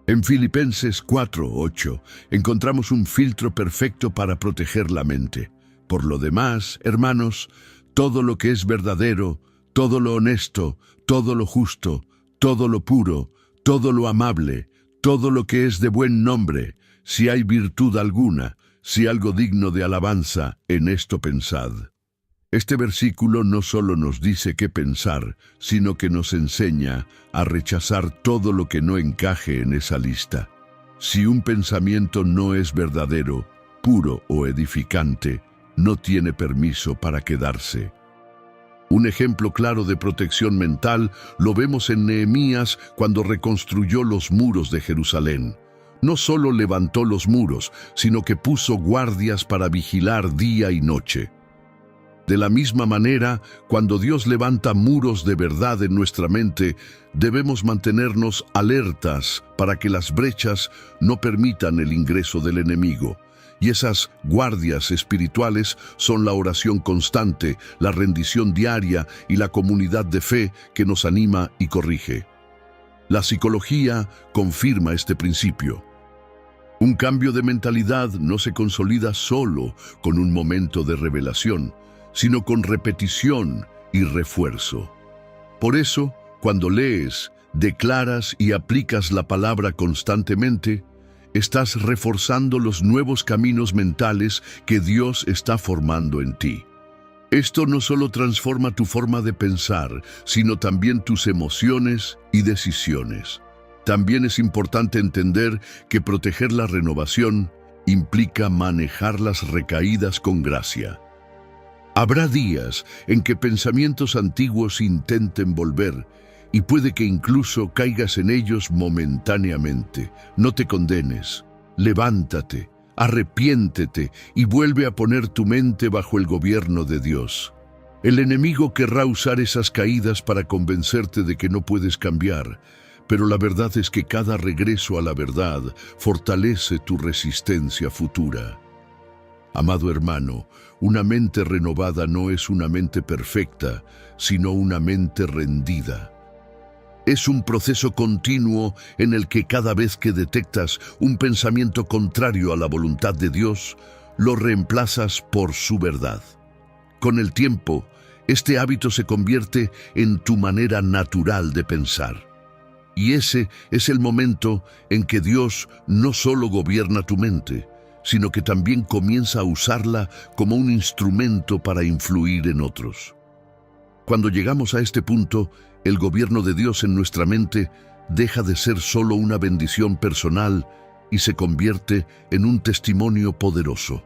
En Filipenses 4:8 encontramos un filtro perfecto para proteger la mente. Por lo demás, hermanos, todo lo que es verdadero, todo lo honesto, todo lo justo, todo lo puro, todo lo amable, todo lo que es de buen nombre, si hay virtud alguna, si algo digno de alabanza, en esto pensad. Este versículo no solo nos dice qué pensar, sino que nos enseña a rechazar todo lo que no encaje en esa lista. Si un pensamiento no es verdadero, puro o edificante, no tiene permiso para quedarse. Un ejemplo claro de protección mental lo vemos en Nehemías cuando reconstruyó los muros de Jerusalén. No solo levantó los muros, sino que puso guardias para vigilar día y noche. De la misma manera, cuando Dios levanta muros de verdad en nuestra mente, debemos mantenernos alertas para que las brechas no permitan el ingreso del enemigo. Y esas guardias espirituales son la oración constante, la rendición diaria y la comunidad de fe que nos anima y corrige. La psicología confirma este principio. Un cambio de mentalidad no se consolida solo con un momento de revelación, sino con repetición y refuerzo. Por eso, cuando lees, declaras y aplicas la palabra constantemente, estás reforzando los nuevos caminos mentales que Dios está formando en ti. Esto no solo transforma tu forma de pensar, sino también tus emociones y decisiones. También es importante entender que proteger la renovación implica manejar las recaídas con gracia. Habrá días en que pensamientos antiguos intenten volver, y puede que incluso caigas en ellos momentáneamente. No te condenes, levántate, arrepiéntete y vuelve a poner tu mente bajo el gobierno de Dios. El enemigo querrá usar esas caídas para convencerte de que no puedes cambiar, pero la verdad es que cada regreso a la verdad fortalece tu resistencia futura. Amado hermano, una mente renovada no es una mente perfecta, sino una mente rendida. Es un proceso continuo en el que cada vez que detectas un pensamiento contrario a la voluntad de Dios, lo reemplazas por su verdad. Con el tiempo, este hábito se convierte en tu manera natural de pensar. Y ese es el momento en que Dios no solo gobierna tu mente, sino que también comienza a usarla como un instrumento para influir en otros. Cuando llegamos a este punto, el gobierno de Dios en nuestra mente deja de ser solo una bendición personal y se convierte en un testimonio poderoso.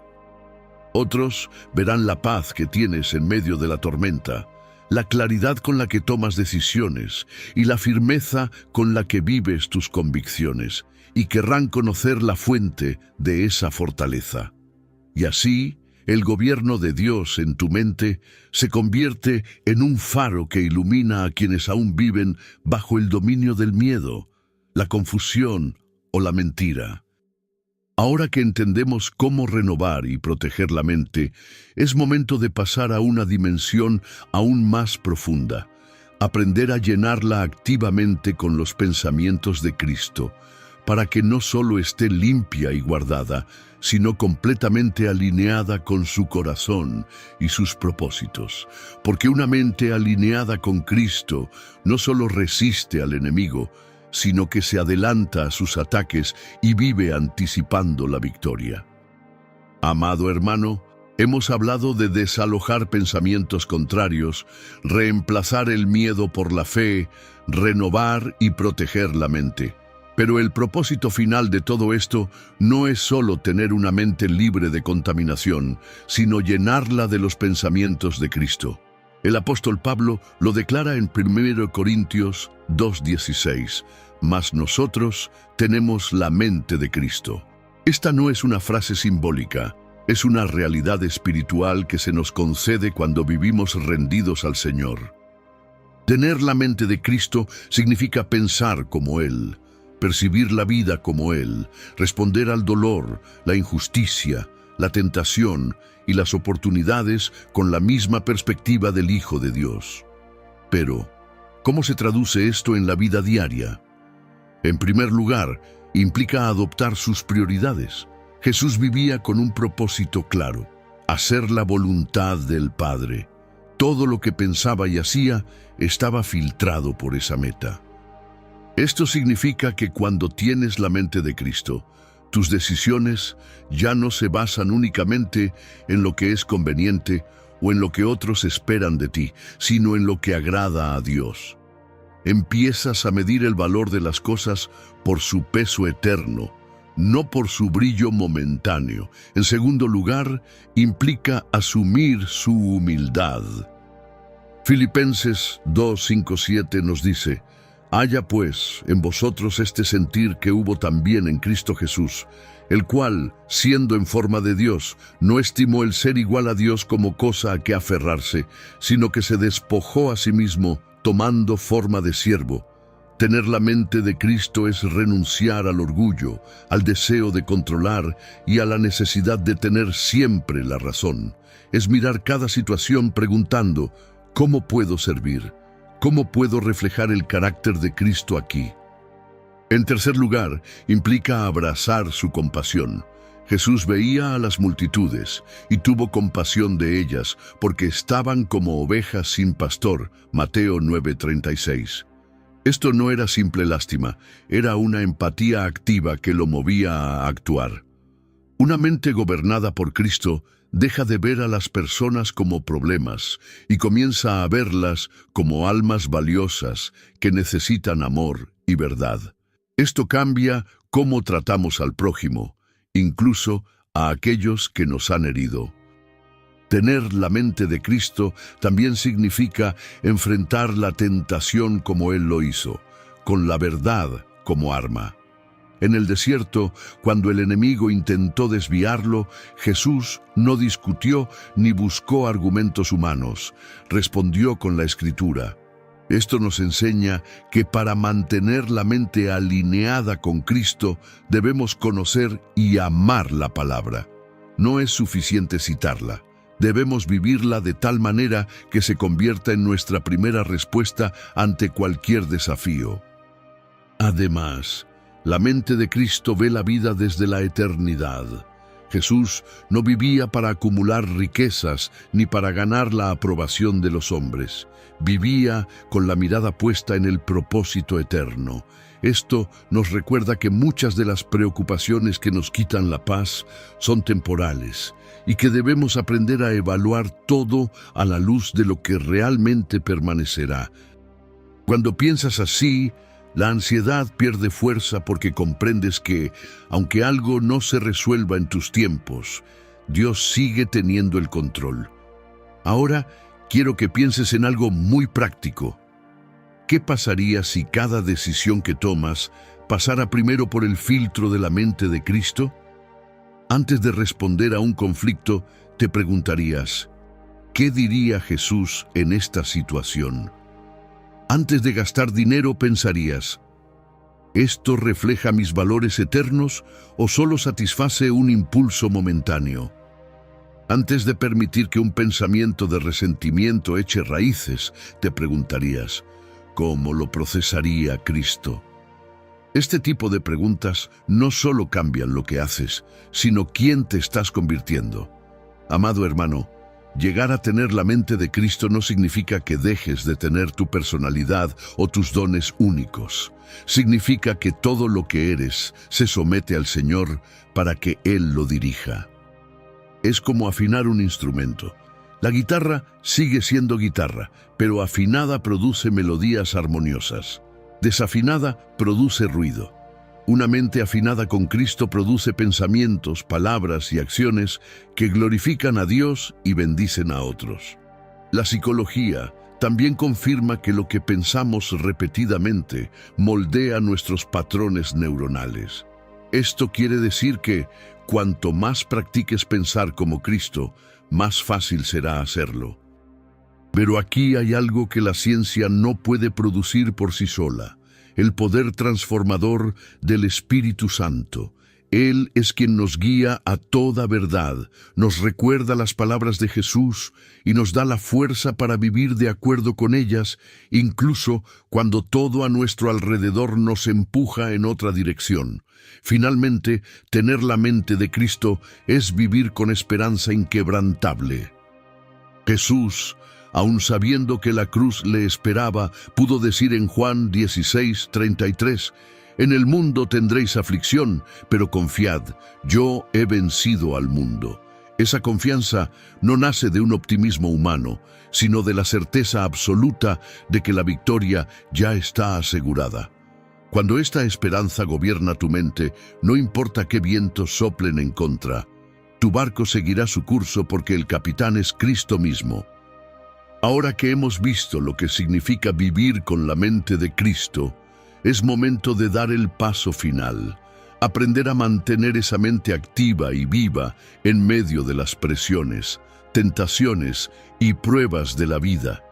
Otros verán la paz que tienes en medio de la tormenta, la claridad con la que tomas decisiones y la firmeza con la que vives tus convicciones, y querrán conocer la fuente de esa fortaleza. Y así, el gobierno de Dios en tu mente se convierte en un faro que ilumina a quienes aún viven bajo el dominio del miedo, la confusión o la mentira. Ahora que entendemos cómo renovar y proteger la mente, es momento de pasar a una dimensión aún más profunda, aprender a llenarla activamente con los pensamientos de Cristo, para que no solo esté limpia y guardada, sino completamente alineada con su corazón y sus propósitos. Porque una mente alineada con Cristo no solo resiste al enemigo, sino que se adelanta a sus ataques y vive anticipando la victoria. Amado hermano, hemos hablado de desalojar pensamientos contrarios, reemplazar el miedo por la fe, renovar y proteger la mente. Pero el propósito final de todo esto no es solo tener una mente libre de contaminación, sino llenarla de los pensamientos de Cristo. El apóstol Pablo lo declara en 1 Corintios 2:16, mas nosotros tenemos la mente de Cristo. Esta no es una frase simbólica, es una realidad espiritual que se nos concede cuando vivimos rendidos al Señor. Tener la mente de Cristo significa pensar como Él, percibir la vida como Él, responder al dolor, la injusticia, la tentación y las oportunidades con la misma perspectiva del Hijo de Dios. Pero, ¿cómo se traduce esto en la vida diaria? En primer lugar, implica adoptar sus prioridades. Jesús vivía con un propósito claro: hacer la voluntad del Padre. Todo lo que pensaba y hacía estaba filtrado por esa meta. Esto significa que cuando tienes la mente de Cristo, tus decisiones ya no se basan únicamente en lo que es conveniente o en lo que otros esperan de ti, sino en lo que agrada a Dios. Empiezas a medir el valor de las cosas por su peso eterno, no por su brillo momentáneo. En segundo lugar, implica asumir su humildad. Filipenses 2:5-7 nos dice: haya pues en vosotros este sentir que hubo también en Cristo Jesús, el cual, siendo en forma de Dios, no estimó el ser igual a Dios como cosa a que aferrarse, sino que se despojó a sí mismo, tomando forma de siervo. Tener la mente de Cristo es renunciar al orgullo, al deseo de controlar y a la necesidad de tener siempre la razón. Es mirar cada situación preguntando: ¿cómo puedo servir? ¿Cómo puedo reflejar el carácter de Cristo aquí? En tercer lugar, implica abrazar su compasión. Jesús veía a las multitudes y tuvo compasión de ellas porque estaban como ovejas sin pastor. Mateo 9:36. Esto no era simple lástima, era una empatía activa que lo movía a actuar. Una mente gobernada por Cristo deja de ver a las personas como problemas y comienza a verlas como almas valiosas que necesitan amor y verdad. Esto cambia cómo tratamos al prójimo, incluso a aquellos que nos han herido. Tener la mente de Cristo también significa enfrentar la tentación como Él lo hizo, con la verdad como arma. En el desierto, cuando el enemigo intentó desviarlo, Jesús no discutió ni buscó argumentos humanos, respondió con la Escritura. Esto nos enseña que para mantener la mente alineada con Cristo debemos conocer y amar la palabra. No es suficiente citarla. Debemos vivirla de tal manera que se convierta en nuestra primera respuesta ante cualquier desafío. Además, la mente de Cristo ve la vida desde la eternidad. Jesús no vivía para acumular riquezas ni para ganar la aprobación de los hombres. Vivía con la mirada puesta en el propósito eterno. Esto nos recuerda que muchas de las preocupaciones que nos quitan la paz son temporales y que debemos aprender a evaluar todo a la luz de lo que realmente permanecerá. Cuando piensas así, la ansiedad pierde fuerza porque comprendes que, aunque algo no se resuelva en tus tiempos, Dios sigue teniendo el control. Ahora, quiero que pienses en algo muy práctico. ¿Qué pasaría si cada decisión que tomas pasara primero por el filtro de la mente de Cristo? Antes de responder a un conflicto, te preguntarías: ¿qué diría Jesús en esta situación? Antes de gastar dinero pensarías: ¿Esto refleja mis valores eternos o solo satisface un impulso momentáneo? Antes de permitir que un pensamiento de resentimiento eche raíces, te preguntarías, ¿cómo lo procesaría Cristo? Este tipo de preguntas no solo cambian lo que haces, sino quién te estás convirtiendo. Amado hermano, llegar a tener la mente de Cristo no significa que dejes de tener tu personalidad o tus dones únicos. Significa que todo lo que eres se somete al Señor para que Él lo dirija. Es como afinar un instrumento. La guitarra sigue siendo guitarra, pero afinada produce melodías armoniosas. Desafinada produce ruido. Una mente afinada con Cristo produce pensamientos, palabras y acciones que glorifican a Dios y bendicen a otros. La psicología también confirma que lo que pensamos repetidamente moldea nuestros patrones neuronales. Esto quiere decir que, cuanto más practiques pensar como Cristo, más fácil será hacerlo. Pero aquí hay algo que la ciencia no puede producir por sí sola: el poder transformador del Espíritu Santo. Él es quien nos guía a toda verdad, nos recuerda las palabras de Jesús y nos da la fuerza para vivir de acuerdo con ellas, incluso cuando todo a nuestro alrededor nos empuja en otra dirección. Finalmente, tener la mente de Cristo es vivir con esperanza inquebrantable. Jesús, aun sabiendo que la cruz le esperaba, pudo decir en Juan 16:33, «En el mundo tendréis aflicción, pero confiad, yo he vencido al mundo». Esa confianza no nace de un optimismo humano, sino de la certeza absoluta de que la victoria ya está asegurada. Cuando esta esperanza gobierna tu mente, no importa qué vientos soplen en contra, tu barco seguirá su curso porque el capitán es Cristo mismo. Ahora que hemos visto lo que significa vivir con la mente de Cristo, es momento de dar el paso final, aprender a mantener esa mente activa y viva en medio de las presiones, tentaciones y pruebas de la vida,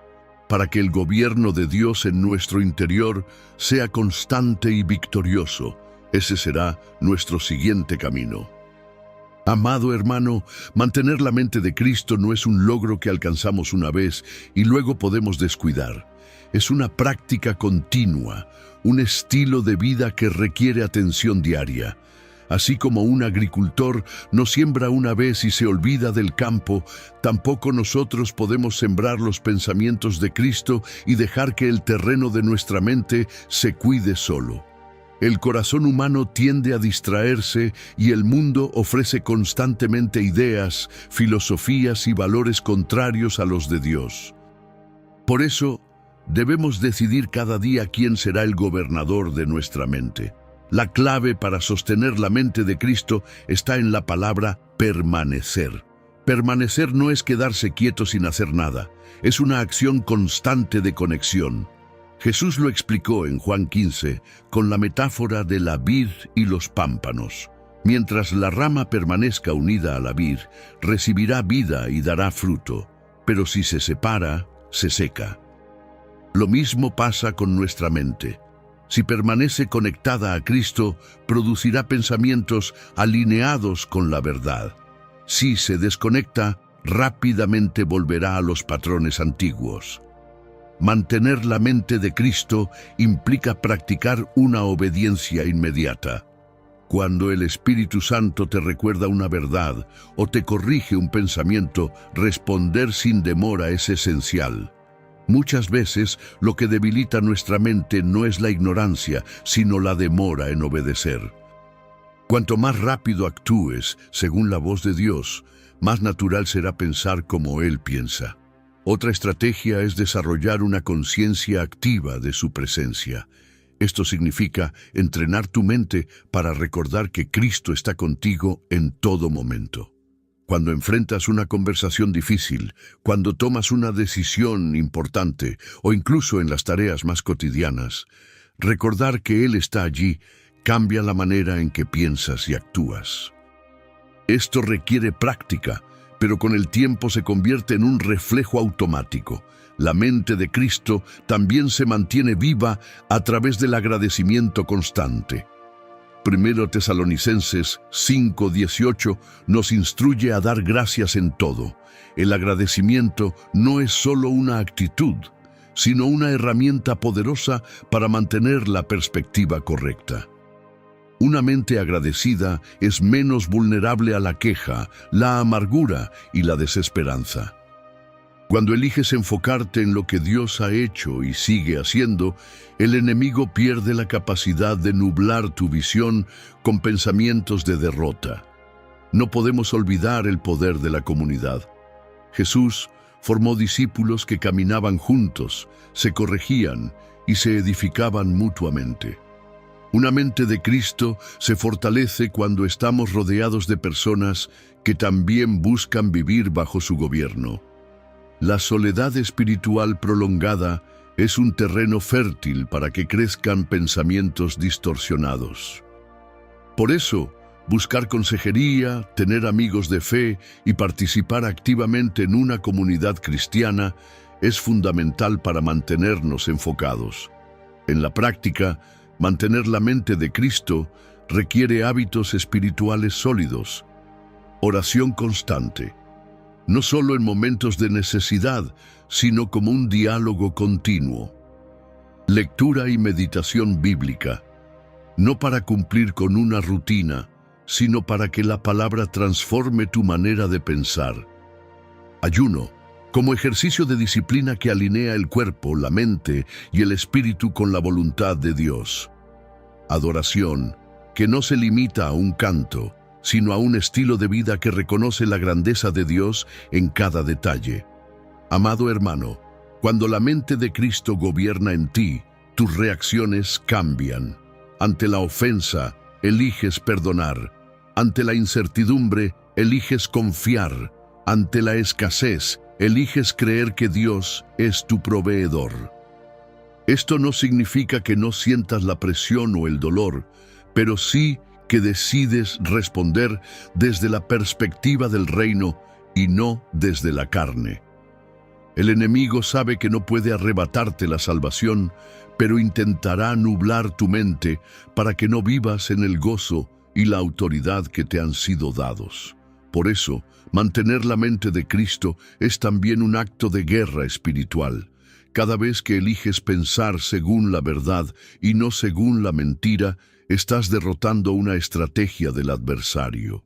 para que el gobierno de Dios en nuestro interior sea constante y victorioso. Ese será nuestro siguiente camino. Amado hermano, mantener la mente de Cristo no es un logro que alcanzamos una vez y luego podemos descuidar. Es una práctica continua, un estilo de vida que requiere atención diaria. Así como un agricultor no siembra una vez y se olvida del campo, tampoco nosotros podemos sembrar los pensamientos de Cristo y dejar que el terreno de nuestra mente se cuide solo. El corazón humano tiende a distraerse y el mundo ofrece constantemente ideas, filosofías y valores contrarios a los de Dios. Por eso, debemos decidir cada día quién será el gobernador de nuestra mente. La clave para sostener la mente de Cristo está en la palabra permanecer. Permanecer no es quedarse quieto sin hacer nada, es una acción constante de conexión. Jesús lo explicó en Juan 15 con la metáfora de la vid y los pámpanos. Mientras la rama permanezca unida a la vid, recibirá vida y dará fruto, pero si se separa, se seca. Lo mismo pasa con nuestra mente. Si permanece conectada a Cristo, producirá pensamientos alineados con la verdad. Si se desconecta, rápidamente volverá a los patrones antiguos. Mantener la mente de Cristo implica practicar una obediencia inmediata. Cuando el Espíritu Santo te recuerda una verdad o te corrige un pensamiento, responder sin demora es esencial. Muchas veces lo que debilita nuestra mente no es la ignorancia, sino la demora en obedecer. Cuanto más rápido actúes según la voz de Dios, más natural será pensar como Él piensa. Otra estrategia es desarrollar una conciencia activa de su presencia. Esto significa entrenar tu mente para recordar que Cristo está contigo en todo momento. Cuando enfrentas una conversación difícil, cuando tomas una decisión importante o incluso en las tareas más cotidianas, recordar que Él está allí cambia la manera en que piensas y actúas. Esto requiere práctica, pero con el tiempo se convierte en un reflejo automático. La mente de Cristo también se mantiene viva a través del agradecimiento constante. Primero Tesalonicenses 5:18 nos instruye a dar gracias en todo. El agradecimiento no es solo una actitud, sino una herramienta poderosa para mantener la perspectiva correcta. Una mente agradecida es menos vulnerable a la queja, la amargura y la desesperanza. Cuando eliges enfocarte en lo que Dios ha hecho y sigue haciendo, el enemigo pierde la capacidad de nublar tu visión con pensamientos de derrota. No podemos olvidar el poder de la comunidad. Jesús formó discípulos que caminaban juntos, se corregían y se edificaban mutuamente. Una mente de Cristo se fortalece cuando estamos rodeados de personas que también buscan vivir bajo su gobierno. La soledad espiritual prolongada es un terreno fértil para que crezcan pensamientos distorsionados. Por eso, buscar consejería, tener amigos de fe y participar activamente en una comunidad cristiana es fundamental para mantenernos enfocados. En la práctica, mantener la mente de Cristo requiere hábitos espirituales sólidos, oración constante, no solo en momentos de necesidad, sino como un diálogo continuo. Lectura y meditación bíblica, no para cumplir con una rutina, sino para que la palabra transforme tu manera de pensar. Ayuno, como ejercicio de disciplina que alinea el cuerpo, la mente y el espíritu con la voluntad de Dios. Adoración, que no se limita a un canto, sino a un estilo de vida que reconoce la grandeza de Dios en cada detalle. Amado hermano, cuando la mente de Cristo gobierna en ti, tus reacciones cambian. Ante la ofensa, eliges perdonar. Ante la incertidumbre, eliges confiar. Ante la escasez, eliges creer que Dios es tu proveedor. Esto no significa que no sientas la presión o el dolor, pero sí que decides responder desde la perspectiva del reino y no desde la carne. El enemigo sabe que no puede arrebatarte la salvación, pero intentará nublar tu mente para que no vivas en el gozo y la autoridad que te han sido dados. Por eso, mantener la mente de Cristo es también un acto de guerra espiritual. Cada vez que eliges pensar según la verdad y no según la mentira, estás derrotando una estrategia del adversario.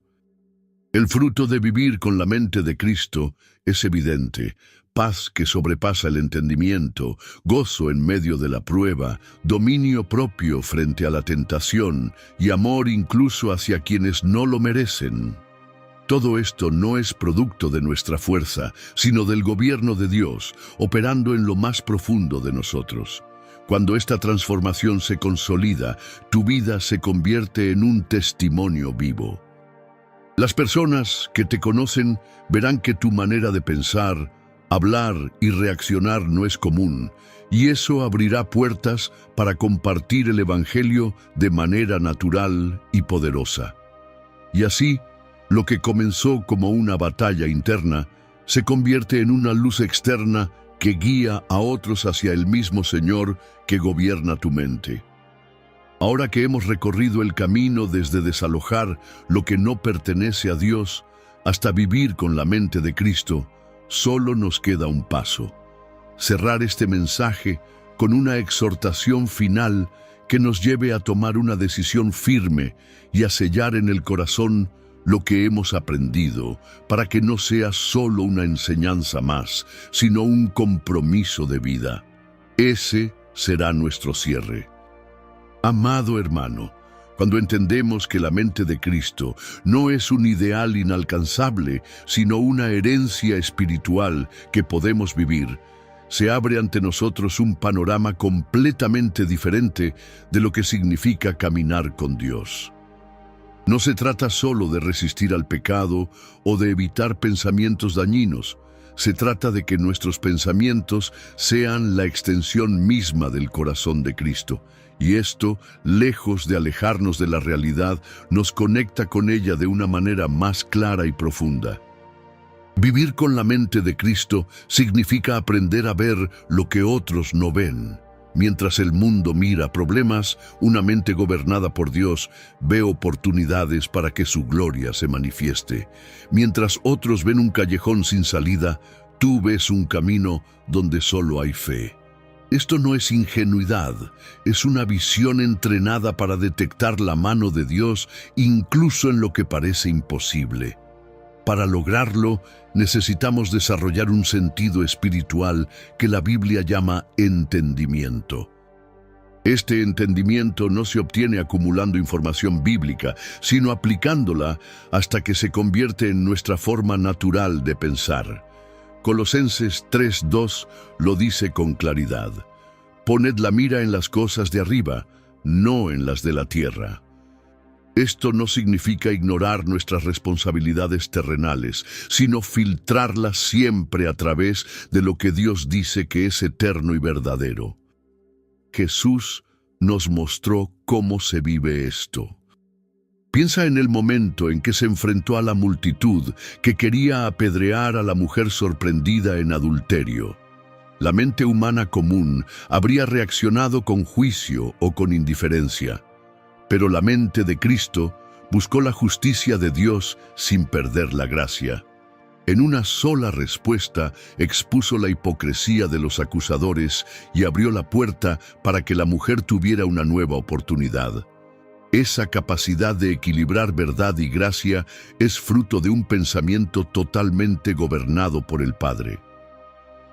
El fruto de vivir con la mente de Cristo es evidente: paz que sobrepasa el entendimiento, gozo en medio de la prueba, dominio propio frente a la tentación y amor incluso hacia quienes no lo merecen. Todo esto no es producto de nuestra fuerza, sino del gobierno de Dios, operando en lo más profundo de nosotros. Cuando esta transformación se consolida, tu vida se convierte en un testimonio vivo. Las personas que te conocen verán que tu manera de pensar, hablar y reaccionar no es común, y eso abrirá puertas para compartir el Evangelio de manera natural y poderosa. Y así, lo que comenzó como una batalla interna se convierte en una luz externa que guía a otros hacia el mismo Señor que gobierna tu mente. Ahora que hemos recorrido el camino desde desalojar lo que no pertenece a Dios hasta vivir con la mente de Cristo, solo nos queda un paso: cerrar este mensaje con una exhortación final que nos lleve a tomar una decisión firme y a sellar en el corazón lo que hemos aprendido, para que no sea solo una enseñanza más, sino un compromiso de vida. Ese será nuestro cierre. Amado hermano, cuando entendemos que la mente de Cristo no es un ideal inalcanzable, sino una herencia espiritual que podemos vivir, se abre ante nosotros un panorama completamente diferente de lo que significa caminar con Dios. No se trata solo de resistir al pecado o de evitar pensamientos dañinos. Se trata de que nuestros pensamientos sean la extensión misma del corazón de Cristo. Y esto, lejos de alejarnos de la realidad, nos conecta con ella de una manera más clara y profunda. Vivir con la mente de Cristo significa aprender a ver lo que otros no ven. Mientras el mundo mira problemas, una mente gobernada por Dios ve oportunidades para que su gloria se manifieste. Mientras otros ven un callejón sin salida, tú ves un camino donde solo hay fe. Esto no es ingenuidad, es una visión entrenada para detectar la mano de Dios incluso en lo que parece imposible. Para lograrlo, necesitamos desarrollar un sentido espiritual que la Biblia llama entendimiento. Este entendimiento no se obtiene acumulando información bíblica, sino aplicándola hasta que se convierte en nuestra forma natural de pensar. Colosenses 3:2 lo dice con claridad: «Poned la mira en las cosas de arriba, no en las de la tierra». Esto no significa ignorar nuestras responsabilidades terrenales, sino filtrarlas siempre a través de lo que Dios dice que es eterno y verdadero. Jesús nos mostró cómo se vive esto. Piensa en el momento en que se enfrentó a la multitud que quería apedrear a la mujer sorprendida en adulterio. La mente humana común habría reaccionado con juicio o con indiferencia. Pero la mente de Cristo buscó la justicia de Dios sin perder la gracia. En una sola respuesta expuso la hipocresía de los acusadores y abrió la puerta para que la mujer tuviera una nueva oportunidad. Esa capacidad de equilibrar verdad y gracia es fruto de un pensamiento totalmente gobernado por el Padre.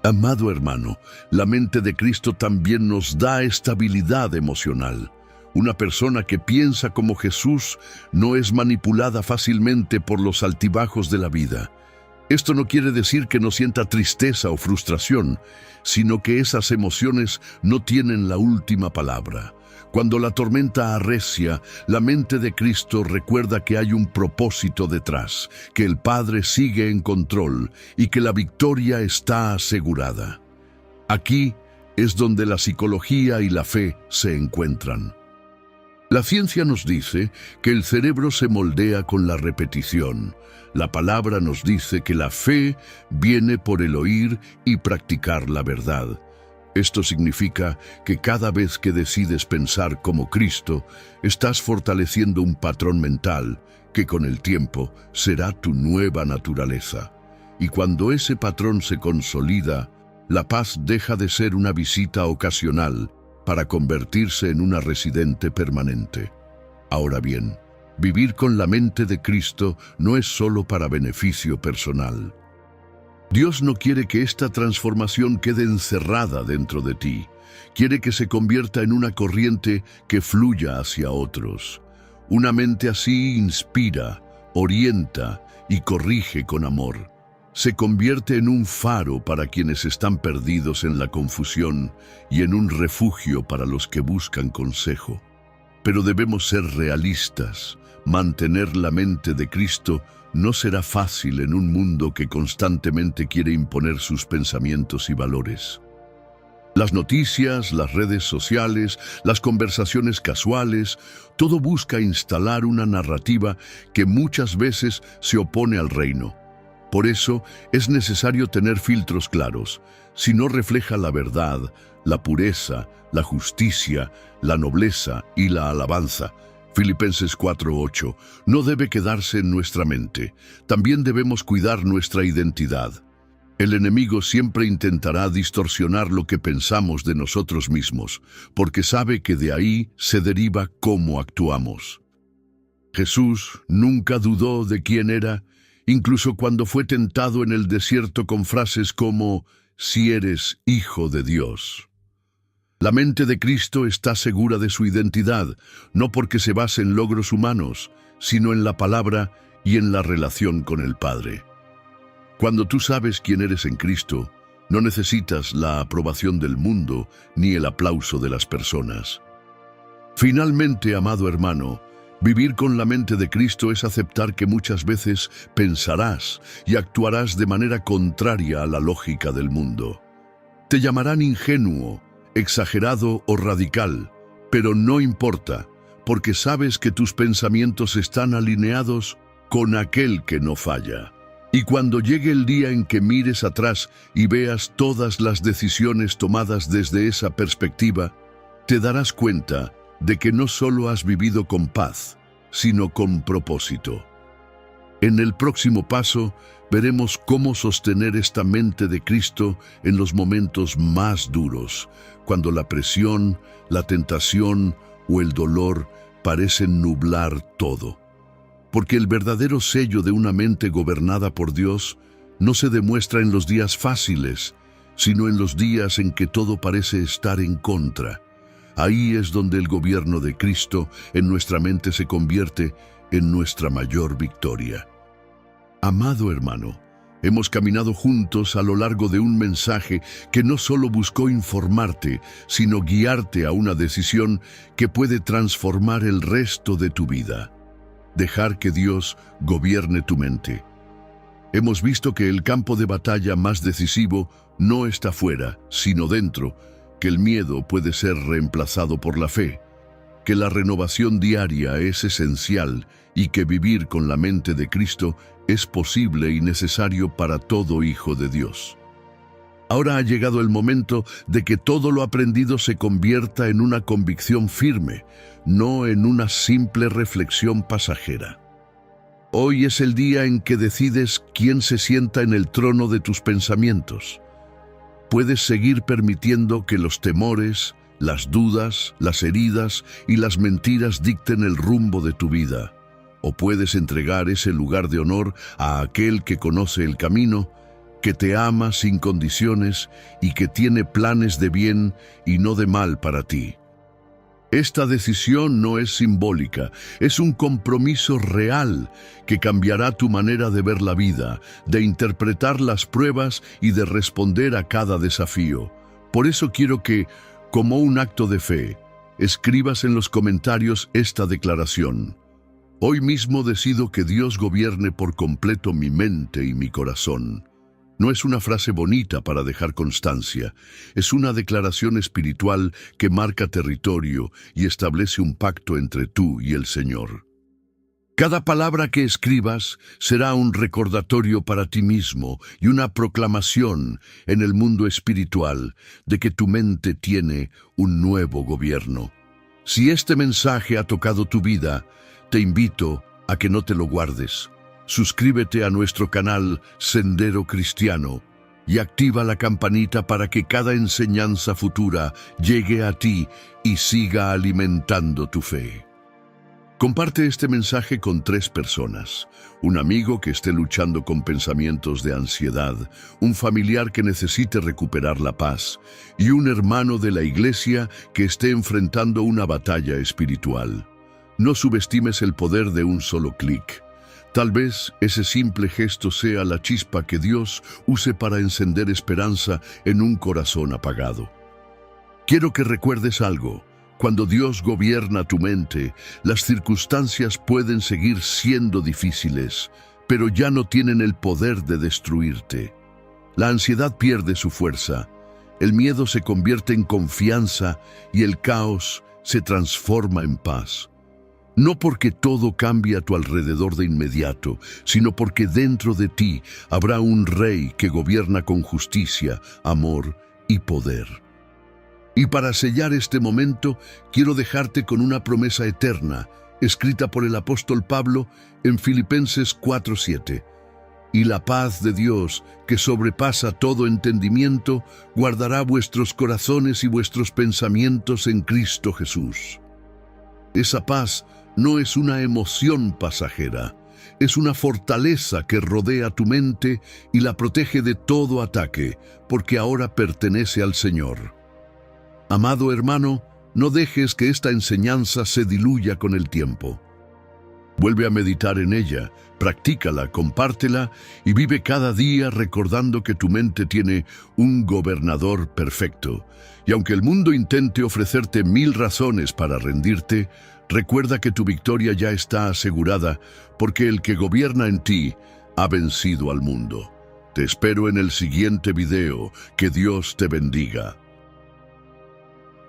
Amado hermano, la mente de Cristo también nos da estabilidad emocional. Una persona que piensa como Jesús no es manipulada fácilmente por los altibajos de la vida. Esto no quiere decir que no sienta tristeza o frustración, sino que esas emociones no tienen la última palabra. Cuando la tormenta arrecia, la mente de Cristo recuerda que hay un propósito detrás, que el Padre sigue en control y que la victoria está asegurada. Aquí es donde la psicología y la fe se encuentran. La ciencia nos dice que el cerebro se moldea con la repetición. La palabra nos dice que la fe viene por el oír y practicar la verdad. Esto significa que cada vez que decides pensar como Cristo, estás fortaleciendo un patrón mental que con el tiempo será tu nueva naturaleza. Y cuando ese patrón se consolida, la paz deja de ser una visita ocasional para convertirse en una residente permanente. Ahora bien, vivir con la mente de Cristo no es solo para beneficio personal. Dios no quiere que esta transformación quede encerrada dentro de ti. Quiere que se convierta en una corriente que fluya hacia otros. Una mente así inspira, orienta y corrige con amor. Se convierte en un faro para quienes están perdidos en la confusión y en un refugio para los que buscan consejo. Pero debemos ser realistas. Mantener la mente de Cristo no será fácil en un mundo que constantemente quiere imponer sus pensamientos y valores. Las noticias, las redes sociales, las conversaciones casuales, todo busca instalar una narrativa que muchas veces se opone al reino. Por eso es necesario tener filtros claros. Si no refleja la verdad, la pureza, la justicia, la nobleza y la alabanza, Filipenses 4:8, no debe quedarse en nuestra mente. También debemos cuidar nuestra identidad. El enemigo siempre intentará distorsionar lo que pensamos de nosotros mismos, porque sabe que de ahí se deriva cómo actuamos. Jesús nunca dudó de quién era, incluso cuando fue tentado en el desierto con frases como «Si eres hijo de Dios». La mente de Cristo está segura de su identidad, no porque se base en logros humanos, sino en la palabra y en la relación con el Padre. Cuando tú sabes quién eres en Cristo, no necesitas la aprobación del mundo ni el aplauso de las personas. Finalmente, amado hermano, vivir con la mente de Cristo es aceptar que muchas veces pensarás y actuarás de manera contraria a la lógica del mundo. Te llamarán ingenuo, exagerado o radical, pero no importa, porque sabes que tus pensamientos están alineados con aquel que no falla. Y cuando llegue el día en que mires atrás y veas todas las decisiones tomadas desde esa perspectiva, te darás cuenta de que no solo has vivido con paz, sino con propósito. En el próximo paso, veremos cómo sostener esta mente de Cristo en los momentos más duros, cuando la presión, la tentación o el dolor parecen nublar todo. Porque el verdadero sello de una mente gobernada por Dios no se demuestra en los días fáciles, sino en los días en que todo parece estar en contra. Ahí es donde el gobierno de Cristo en nuestra mente se convierte en nuestra mayor victoria. Amado hermano, hemos caminado juntos a lo largo de un mensaje que no solo buscó informarte, sino guiarte a una decisión que puede transformar el resto de tu vida. Dejar que Dios gobierne tu mente. Hemos visto que el campo de batalla más decisivo no está fuera, sino dentro, que el miedo puede ser reemplazado por la fe, que la renovación diaria es esencial y que vivir con la mente de Cristo es posible y necesario para todo hijo de Dios. Ahora ha llegado el momento de que todo lo aprendido se convierta en una convicción firme, no en una simple reflexión pasajera. Hoy es el día en que decides quién se sienta en el trono de tus pensamientos. Puedes seguir permitiendo que los temores, las dudas, las heridas y las mentiras dicten el rumbo de tu vida, o puedes entregar ese lugar de honor a aquel que conoce el camino, que te ama sin condiciones y que tiene planes de bien y no de mal para ti. Esta decisión no es simbólica, es un compromiso real que cambiará tu manera de ver la vida, de interpretar las pruebas y de responder a cada desafío. Por eso quiero que, como un acto de fe, escribas en los comentarios esta declaración. Hoy mismo decido que Dios gobierne por completo mi mente y mi corazón. No es una frase bonita para dejar constancia, es una declaración espiritual que marca territorio y establece un pacto entre tú y el Señor. Cada palabra que escribas será un recordatorio para ti mismo y una proclamación en el mundo espiritual de que tu mente tiene un nuevo gobierno. Si este mensaje ha tocado tu vida, te invito a que no te lo guardes. Suscríbete a nuestro canal Sendero Cristiano y activa la campanita para que cada enseñanza futura llegue a ti y siga alimentando tu fe. Comparte este mensaje con 3 personas: un amigo que esté luchando con pensamientos de ansiedad, un familiar que necesite recuperar la paz y un hermano de la iglesia que esté enfrentando una batalla espiritual. No subestimes el poder de un solo clic. Tal vez ese simple gesto sea la chispa que Dios use para encender esperanza en un corazón apagado. Quiero que recuerdes algo. Cuando Dios gobierna tu mente, las circunstancias pueden seguir siendo difíciles, pero ya no tienen el poder de destruirte. La ansiedad pierde su fuerza, el miedo se convierte en confianza y el caos se transforma en paz. No porque todo cambie a tu alrededor de inmediato, sino porque dentro de ti habrá un rey que gobierna con justicia, amor y poder. Y para sellar este momento, quiero dejarte con una promesa eterna, escrita por el apóstol Pablo en Filipenses 4:7. Y la paz de Dios, que sobrepasa todo entendimiento, guardará vuestros corazones y vuestros pensamientos en Cristo Jesús. Esa paz no es una emoción pasajera, es una fortaleza que rodea tu mente y la protege de todo ataque, porque ahora pertenece al Señor. Amado hermano, no dejes que esta enseñanza se diluya con el tiempo. Vuelve a meditar en ella, practícala, compártela y vive cada día recordando que tu mente tiene un gobernador perfecto. Y aunque el mundo intente ofrecerte 1000 razones para rendirte, recuerda que tu victoria ya está asegurada porque el que gobierna en ti ha vencido al mundo. Te espero en el siguiente video. Que Dios te bendiga.